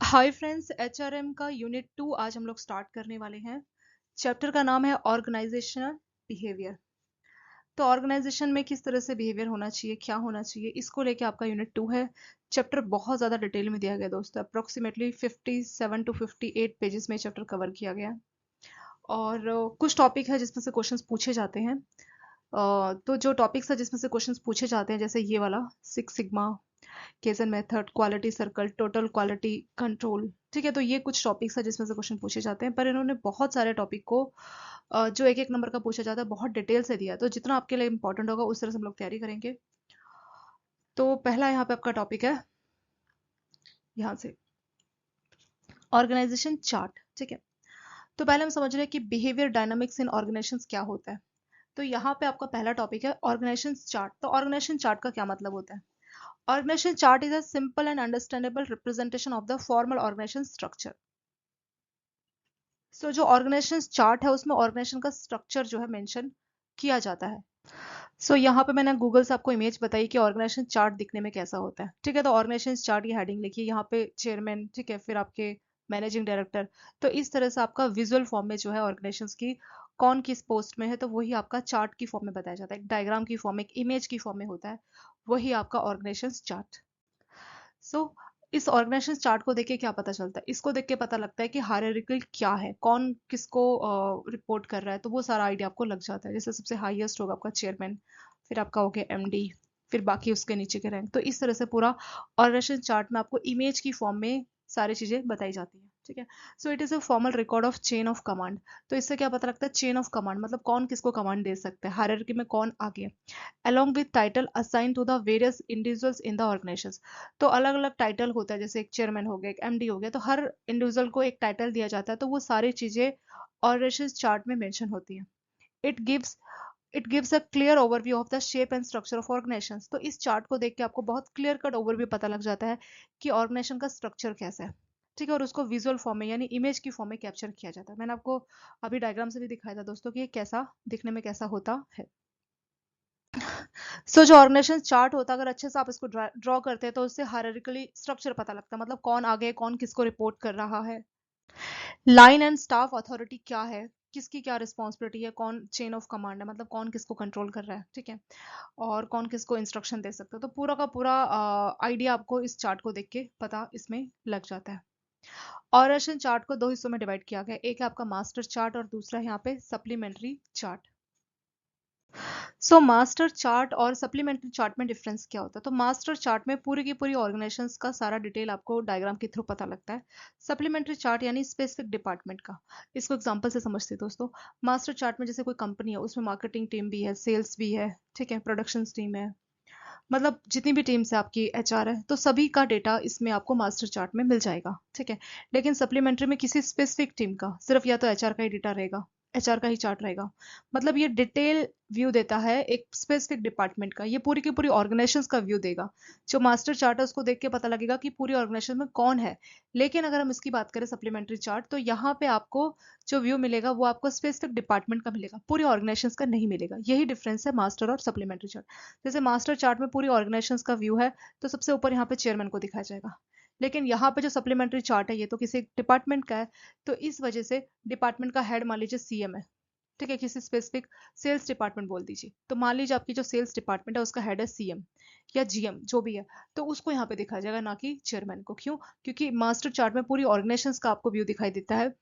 Hi friends, HRM का unit 2 आज हम लोग स्टार्ट करने वाले हैं। चैप्टर का नाम है ऑर्गेनाइजेशनल बिहेवियर। तो ऑर्गेनाइजेशन में किस तरह से बिहेवियर होना चाहिए, क्या होना चाहिए, इसको लेके आपका यूनिट 2 है। चैप्टर बहुत ज़्यादा डिटेल में दिया गया दोस्तों, अप्रोक्सीमेटली 57 टू 58 पेजेस में चैप्टर कवर किया गया है। और कुछ टॉपिक है जिसमें से क्वेश्चंस पूछे जाते हैं। तो जो टॉपिक्स है जिसमें से क्वेश्चंस पूछे जाते हैं, जैसे ये वाला 6 sigma, kaizen method, quality circle, total quality control. ठीक है, तो ये कुछ टॉपिक्स है जिसमें से क्वेश्चन पूछे जाते हैं, पर इन्होंने बहुत सारे टॉपिक को जो एक एक नंबर का पूछा जाता है बहुत डिटेल से दिया है, तो जितना आपके लिए इंपॉर्टेंट होगा उस तरह से हम लोग तैयारी करेंगे। तो पहला यहाँ पे आपका टॉपिक है, यहाँ से ऑर्गेनाइजेशन चार्ट। ठीक है, तो पहले हम समझ रहे हैं कि बिहेवियर डायनामिक्स इन ऑर्गेनाइजेशंस क्या होता है। तो यहाँ पे आपका पहला टॉपिक है ऑर्गेनाइजेशन चार्ट। तो ऑर्गेनाइजेशन चार्ट का क्या मतलब होता है? Organization chart is a simple and understandable representation of the formal organization structure. So जो organization chart है उसमें organization का structure जो है मेंशन किया जाता है। यहाँ पे मैंने गूगल से आपको इमेज बताई कि ऑर्गेनाइजेशन चार्ट दिखने में कैसा होता है। ठीक है, तो ऑर्गेनाइजेशन चार्ट ये हेडिंग लिखिए, यहाँ पे चेयरमैन, ठीक है, फिर आपके मैनेजिंग डायरेक्टर। तो इस तरह से आपका विजुअल फॉर्म में जो है ऑर्गेनाइजेशन की कौन किस पोस्ट में है, तो वही आपका चार्ट की फॉर्म में बताया जाता है, एक डायग्राम की फॉर्म में, एक इमेज की फॉर्म में होता है, वही आपका ऑर्गेनाइजेशन चार्ट। सो इस ऑर्गेनाइजेशन चार्ट को देख के क्या पता चलता है? इसको देख के पता लगता है कि हायरार्किकल क्या है, कौन किसको रिपोर्ट कर रहा है, तो वो सारा आइडिया आपको लग जाता है। जैसे सबसे हाईएस्ट होगा आपका चेयरमैन, फिर आपका हो गया एमडी, फिर बाकी उसके नीचे के रैंक। तो इस तरह से पूरा ऑर्गेनाइजेशन चार्ट में आपको इमेज की फॉर्म में सारी चीजें बताई जाती हैं। ठीक है, so it is a formal record of chain of command. तो इससे क्या पता लगता है? चेन ऑफ कमांड मतलब कौन किसको कमांड दे सकता है, हायरार्की में कौन आगे, along with title assigned to the various individuals in the organizations। तो अलग अलग टाइटल होता है, जैसे एक चेयरमैन हो गया, एक एमडी हो गया, तो हर इंडिविजुअल को एक टाइटल दिया जाता है, तो वो सारी चीजें ऑर्गेनाइजेशन चार्ट में मेंशन होती है। It gives it gives a clear overview of the shape and structure of organisation. तो इस चार्ट को देख के आपको बहुत क्लियर कट ओवरव्यू पता लग जाता है कि ऑर्गेनाइजेशन का स्ट्रक्चर कैसा है। ठीक है, और उसको विजुअल फॉर्म में यानी इमेज की फॉर्म में कैप्चर किया जाता है। मैंने आपको अभी डायग्राम से भी दिखाया था दोस्तों कि ये कैसा दिखने में कैसा होता है। जो ऑर्गेनाइजेशन चार्ट होता है, अगर अच्छे से आप इसको ड्रॉ करते हैं तो उससे हायरार्किकली स्ट्रक्चर पता लगता है, मतलब कौन आगे कौन किसको रिपोर्ट कर रहा है, लाइन एंड स्टाफ अथॉरिटी क्या है, किसकी क्या रिस्पॉन्सिबिलिटी है, कौन चेन ऑफ कमांड है, मतलब कौन किसको कंट्रोल कर रहा है। ठीक है, और कौन किसको इंस्ट्रक्शन दे सकता है, तो पूरा का पूरा आइडिया आपको इस चार्ट को देख के पता इसमें लग जाता है। ऑर्गेनाइजेशन चार्ट को दो हिस्सों में डिवाइड किया गया, एक है आपका मास्टर चार्ट और दूसरा है यहाँ पे सप्लीमेंट्री चार्ट। मास्टर चार्ट और सप्लीमेंट्री चार्ट में डिफरेंस क्या होता है? तो मास्टर चार्ट में पूरी की पूरी ऑर्गेनाइजेशंस का सारा डिटेल आपको डायग्राम के थ्रू पता लगता है। सप्लीमेंट्री चार्ट यानी स्पेसिफिक डिपार्टमेंट का। इसको एग्जांपल से समझते हैं दोस्तों। मास्टर चार्ट में जैसे कोई कंपनी है, उसमें मार्केटिंग टीम भी है, सेल्स भी है, ठीक है, प्रोडक्शन टीम है, मतलब जितनी भी टीम्स है आपकी, एचआर है, तो सभी का डेटा इसमें आपको मास्टर चार्ट में मिल जाएगा। ठीक है, लेकिन सप्लीमेंट्री में किसी स्पेसिफिक टीम का सिर्फ या तो एचआर का ही डेटा रहेगा, एचआर का ही चार्ट रहेगा। मतलब ये डिटेल व्यू देता है एक स्पेसिफिक डिपार्टमेंट का, ये पूरी की पूरी ऑर्गेनाइजेशन का व्यू देगा। जो मास्टर चार्ट है उसको देख के पता लगेगा कि पूरी ऑर्गेनाइजेशन में कौन है। लेकिन अगर हम इसकी बात करें सप्लीमेंट्री चार्ट, तो यहाँ पे आपको जो व्यू मिलेगा वो आपको स्पेसिफिक डिपार्टमेंट का मिलेगा, पूरी ऑर्गेनाइजेशन का नहीं मिलेगा। यही डिफरेंस है मास्टर और सप्लीमेंट्री चार्ट। जैसे मास्टर चार्ट में पूरी ऑर्गेनाइजेशन का व्यू है, तो सबसे ऊपर यहाँ पे चेयरमैन को दिखाया जाएगा। लेकिन यहाँ पे जो सप्लीमेंट्री चार्ट है ये तो किसी डिपार्टमेंट का है, तो इस वजह से डिपार्टमेंट का हेड मान लीजिए सीएम है। ठीक है, किसी स्पेसिफिक सेल्स डिपार्टमेंट बोल दीजिए, तो मान लीजिए आपकी जो सेल्स डिपार्टमेंट है उसका हेड है सीएम या जीएम जो भी है, तो उसको यहाँ पे दिखाया जाएगा, ना कि चेयरमैन को। क्यों? क्योंकि मास्टर चार्ट में पूरी ऑर्गेनाइजेशन का आपको व्यू दिखाई देता है,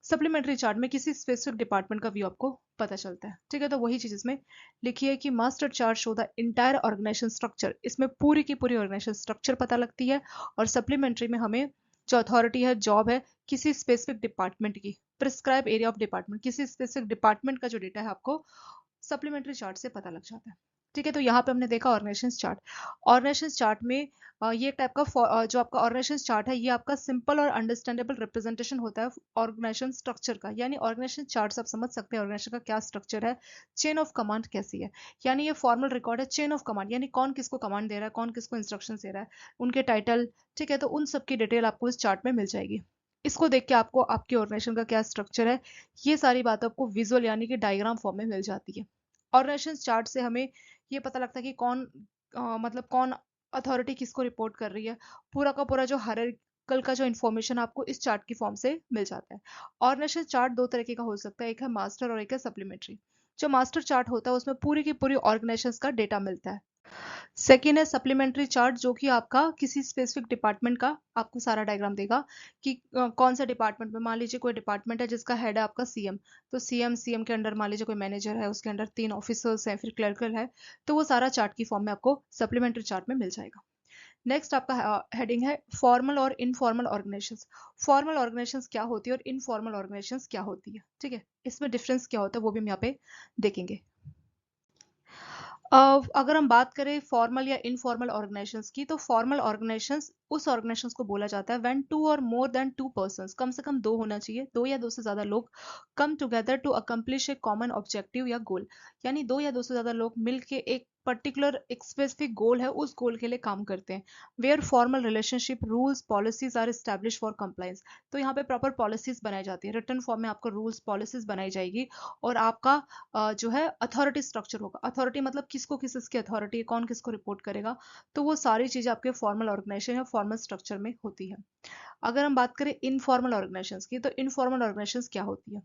सप्लीमेंट्री चार्ट में किसी स्पेसिफिक डिपार्टमेंट का व्यू आपको पता चलता है। ठीक है, तो वही चीज इसमें लिखी है कि master chart show the entire organisation structure, इसमें पूरी की पूरी ऑर्गेनाइजेशन स्ट्रक्चर पता लगती है। और सप्लीमेंट्री में हमें जो अथॉरिटी है, जॉब है किसी स्पेसिफिक डिपार्टमेंट की, प्रिस्क्राइब एरिया ऑफ डिपार्टमेंट, किसी स्पेसिफिक डिपार्टमेंट का जो डेटा है आपको सप्लीमेंट्री चार्ट से पता लग जाता है। ठीक है, तो यहाँ पे हमने देखा ऑर्गेनाइजेशन चार्ट। ऑर्गेनाइजेशन चार्ट में ये टाइप का जो आपका ऑर्गेनाइजेशन चार्ट है, ये आपका सिंपल और अंडरस्टैंडेबल रिप्रेजेंटेशन होता है ऑर्गेनाइजेशन स्ट्रक्चर का। यानी ऑर्गेनाइजेशन चार्ट से आप समझ सकते हैं ऑर्गेनाइजेशन का क्या स्ट्रक्चर है, चेन ऑफ कमांड कैसी है। यानी ये फॉर्मल रिकॉर्ड है चेन ऑफ कमांड, यानी कौन किसको कमांड दे रहा है, कौन किसको इंस्ट्रक्शन दे रहा है, उनके टाइटल। ठीक है, तो उन सब की डिटेल आपको इस चार्ट में मिल जाएगी। इसको देख के आपको आपकी ऑर्गेनाइजेशन का क्या स्ट्रक्चर है, ये सारी बात आपको विजुअल यानी कि डायग्राम फॉर्म में मिल जाती है। ऑर्गेनाइजेशन चार्ट से हमें ये पता लगता है कि कौन मतलब कौन अथॉरिटी किसको रिपोर्ट कर रही है, पूरा का पूरा जो कल का जो इन्फॉर्मेशन आपको इस चार्ट की फॉर्म से मिल जाता है। ऑर्गेनाइजेशन चार्ट दो तरीके का हो सकता है, एक है मास्टर और एक है सप्लीमेंट्री। जो मास्टर चार्ट होता है उसमें पूरी की पूरी ऑर्गेनाइजेशन का डेटा मिलता है। सेकेंड है सप्लीमेंट्री चार्ट, जो कि आपका किसी स्पेसिफिक डिपार्टमेंट का आपको सारा डायग्राम देगा कि कौन सा डिपार्टमेंट में, मान लीजिए कोई डिपार्टमेंट है जिसका हेड है आपका सीएम, तो सीएम के अंडर मान लीजिए कोई मैनेजर है, उसके अंडर 3 ऑफिसर्स हैं, फिर क्लर्कल है, तो वो सारा चार्ट की फॉर्म में आपको सप्लीमेंट्री चार्ट में मिल जाएगा। नेक्स्ट आपका हेडिंग है फॉर्मल और इनफॉर्मल ऑर्गेनाइजेशंस। फॉर्मल ऑर्गेनाइजेशंस क्या होती है और इनफॉर्मल ऑर्गेनाइजेशंस क्या होती है, ठीक है, इसमें डिफरेंस क्या होता है वो भी हम यहाँ पे देखेंगे। अगर हम बात करें फॉर्मल या इनफॉर्मल ऑर्गेनाइजेशंस की, तो फॉर्मल ऑर्गेनाइजेशंस उस ऑर्गेनाइजेशंस को बोला जाता है when to or more than to persons, कम से कम दो होना चाहिए, दो या दो से ज्यादा लोग come together to accomplish a common objective या गोल, यानी दो या दो से ज्यादा लोग मिलके एक पर्टिकुलर एक स्पेसिफिक गोल है उस गोल के लिए काम करते हैं। Where formal relationship rules policies are establish for compliance, तो यहाँ पे प्रॉपर पॉलिसीज बनाई जाती है, रिटर्न फॉर्म में आपको रूल्स पॉलिसीज बनाई जाएगी, और आपका जो है अथॉरिटी स्ट्रक्चर होगा। अथॉरिटी मतलब किसको किस इसकी अथॉरिटी है, कौन किसको रिपोर्ट करेगा, तो वो सारी चीजें आपके फॉर्मल ऑर्गेनाइजेशन या फॉर्मल स्ट्रक्चर में होती है। अगर हम बात करें इनफॉर्मल ऑर्गेनाइजेशंस की, तो इनफॉर्मल ऑर्गेनाइजेशंस क्या होती है।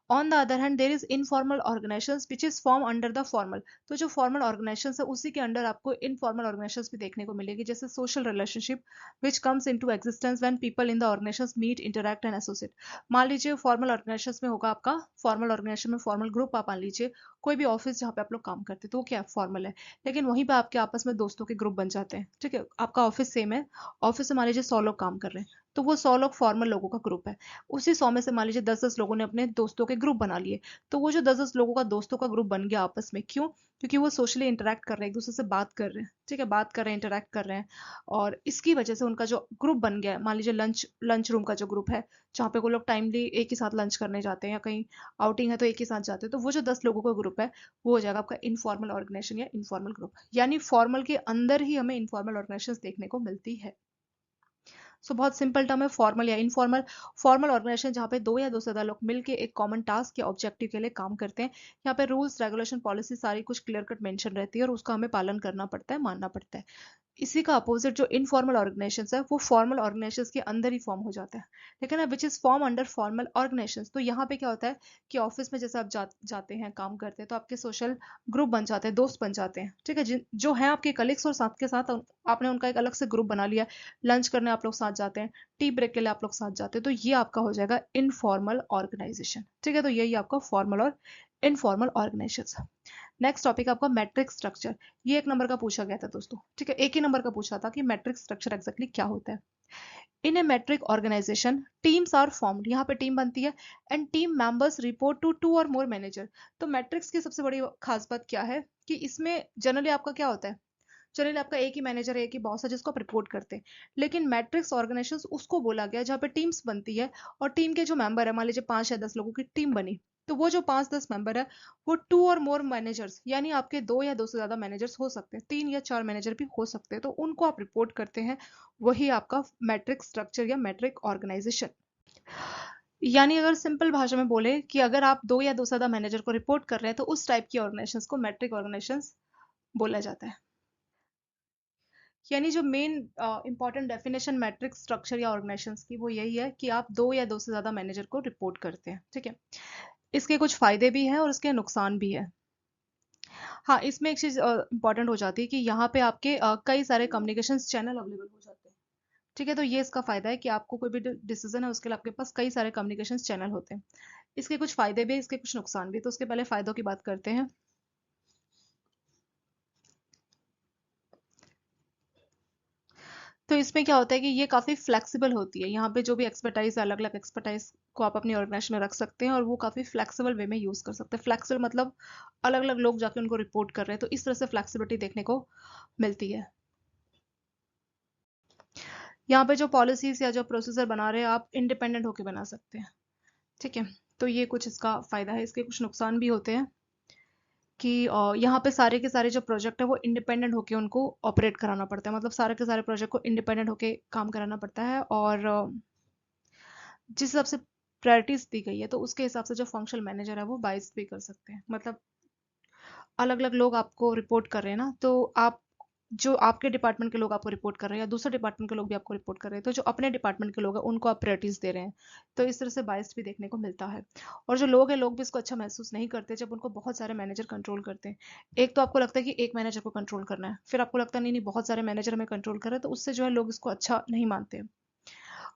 On the other hand there is informal organisations which is form under the formal, तो जो फॉर्मल ऑर्गेनाइजेशंस है उसी के अंडर आपको इनफॉर्मल ऑर्गेनाइजेशंस भी देखने को मिलेगी, जैसे social relationship which comes into existence when people in the organisations meet interact and associate. मान लीजिए फॉर्मल ऑर्गेनाइजेशंस में होगा आपका फॉर्मल ऑर्गेनाइजेशन में फॉर्मल ग्रुप, आप मान लीजिए कोई भी ऑफिस जहाँ पे आप लोग काम करते हैं तो वो क्या फॉर्मल है, लेकिन वहीं पे आपके आपस में दोस्तों के ग्रुप बन जाते हैं, ठीक है, आपका ऑफिस सेम है, ऑफिस में मान लीजिए 100 लोग काम कर रहे हैं, तो वो 100 लोग फॉर्मल लोगों का ग्रुप है। उसी 100 में से मान लीजिए 10-10 लोगों ने अपने दोस्तों के ग्रुप बना लिए, तो वो जो 10-10 लोगों का दोस्तों का ग्रुप बन गया आपस में, क्यों, क्योंकि वो सोशली इंटरेक्ट कर रहे हैं, एक दूसरे से बात कर रहे हैं, ठीक है, बात कर रहे हैं, इंटरेक्ट कर रहे हैं, और इसकी वजह से उनका जो ग्रुप बन गया है, मान लीजिए लंच लंच रूम का जो ग्रुप है, जहाँ पे वो लोग टाइमली एक ही साथ लंच करने जाते हैं या कहीं आउटिंग है तो एक ही साथ जाते हैं, तो वो जो 10 लोगों का ग्रुप है वो हो जाएगा आपका इनफॉर्मल ऑर्गेनाइजेशन या इनफॉर्मल ग्रुप, यानी फॉर्मल के अंदर ही हमें इनफॉर्मल ऑर्गेनाइजेशन देखने को मिलती है। सो बहुत सिंपल टर्म है फॉर्मल या इनफॉर्मल। फॉर्मल ऑर्गेनाइजेशन जहाँ पे दो या दो से ज्यादा लोग मिलकर एक कॉमन टास्क या ऑब्जेक्टिव के लिए काम करते हैं, यहाँ पे रूल्स रेगुलेशन पॉलिसी सारी कुछ क्लियर कट मेंशन रहती है और उसका हमें पालन करना पड़ता है, मानना पड़ता है। इसी का अपोजिट जो इनफॉर्मल ऑर्गेनाइजेशन है वो फॉर्मल ऑर्गेनाइजेशन के अंदर ही फॉर्म हो जाता है, लेकिन which is form under formal organisation, तो यहाँ पे क्या होता है कि ऑफिस में जैसे आप जाते हैं काम करते हैं तो आपके सोशल ग्रुप बन जाते हैं, दोस्त बन जाते हैं, ठीक है, जो है आपके कलीग्स, और साथ के साथ आपने उनका एक अलग से ग्रुप बना लिया, लंच करने आप लोग साथ जाते हैं, टी ब्रेक के लिए आप लोग साथ जाते हैं, तो ये आपका हो जाएगा इनफॉर्मल ऑर्गेनाइजेशन, ठीक है, तो यही आपका फॉर्मल और इनफॉर्मल ऑर्गेनाइजेशन। नेक्स्ट टॉपिक आपका मैट्रिक स्ट्रक्चर। ये एक नंबर का पूछा गया था दोस्तों, ठीक है, एक ही नंबर का पूछा था कि मैट्रिक स्ट्रक्चर एग्जैक्टली क्या होता है। In a matrix organisation teams are formed, यहाँ पे टीम बनती है, and team members report to two or more manager. तो मैट्रिक्स की सबसे बड़ी खास बात क्या है कि इसमें जनरली आपका क्या होता है, चलिए आपका एक ही मैनेजर है, एक ही बॉस है जिसको आप रिपोर्ट करते हैं, लेकिन मैट्रिक्स ऑर्गेनाइजेशन उसको बोला गया जहाँ पे टीम्स बनती है, और टीम के जो मेंबर है, मान लीजिए 5 या 10 लोगों की टीम बनी, तो वो जो 5-10 मेंबर है वो टू और मोर मैनेजर्स, यानी आपके दो या दो से ज्यादा मैनेजर्स हो सकते हैं, 3 या 4 मैनेजर भी हो सकते हैं, तो उनको आप रिपोर्ट करते हैं, वही आपका मैट्रिक स्ट्रक्चर या मैट्रिक ऑर्गेनाइजेशन। यानी अगर सिंपल भाषा में बोले कि अगर आप दो या दो से ज्यादा मैनेजर को रिपोर्ट कर रहे हैं तो उस टाइप की ऑर्गेनाइजेशन को मैट्रिक ऑर्गेनाइजेशन बोला जाता है। यानी जो main important definition matrix structure या ऑर्गेनाइजेशंस की वो यही है कि आप दो या दो से ज्यादा मैनेजर को रिपोर्ट करते हैं, ठीक है। इसके कुछ फायदे भी हैं और इसके नुकसान भी है। हाँ, इसमें एक चीज इंपॉर्टेंट हो जाती है कि यहाँ पे आपके कई सारे कम्युनिकेशन चैनल अवेलेबल हो जाते हैं, ठीक है, तो ये इसका फायदा है कि आपको कोई भी डिसीजन है उसके लिए आपके पास कई सारे कम्युनिकेशन चैनल होते हैं। इसके कुछ फायदे भी, इसके कुछ नुकसान भी, तो उसके पहले फायदों की बात करते हैं। तो इसमें क्या होता है कि ये काफ़ी फ्लेक्सिबल होती है, यहाँ पे जो भी एक्सपर्टाइज है, अलग अलग एक्सपर्टाइज को आप अपनी ऑर्गेनाइजेशन में रख सकते हैं और वो काफ़ी फ्लेक्सिबल वे में यूज़ कर सकते हैं। फ्लेक्सिबल मतलब अलग अलग लोग जाके उनको रिपोर्ट कर रहे हैं, तो इस तरह से फ्लेक्सिबिलिटी देखने को मिलती है। यहाँ पे जो पॉलिसीज या जो प्रोसीजर बना रहे हैं आप इंडिपेंडेंट होके बना सकते हैं, ठीक है, तो ये कुछ इसका फायदा है। इसके कुछ नुकसान भी होते हैं कि यहाँ पे सारे के सारे जो प्रोजेक्ट है वो इंडिपेंडेंट होके उनको ऑपरेट कराना पड़ता है, मतलब सारे के सारे प्रोजेक्ट को इंडिपेंडेंट होके काम कराना पड़ता है, और जिस हिसाब से प्रायोरिटीज दी गई है तो उसके हिसाब से जो फंक्शनल मैनेजर है वो बाइस भी कर सकते हैं, मतलब अलग अलग लोग आपको रिपोर्ट कर रहे हैं ना, तो आप जो आपके डिपार्टमेंट के लोग आपको रिपोर्ट कर रहे हैं या दूसरे डिपार्टमेंट के लोग भी आपको रिपोर्ट कर रहे हैं, तो जो अपने डिपार्टमेंट के लोग हैं उनको आप प्रायोरिटीज दे रहे हैं। तो इस तरह से बायस भी देखने को मिलता है। और जो लोग हैं, लोग भी इसको अच्छा महसूस नहीं करते जब उनको बहुत सारे मैनेजर कंट्रोल करते हैं। एक तो आपको लगता है कि एक मैनेजर को कंट्रोल करना है, फिर आपको लगता है नहीं नहीं बहुत सारे मैनेजर हमें कंट्रोल कर रहे हैं, तो उससे जो है लोग इसको अच्छा नहीं मानते।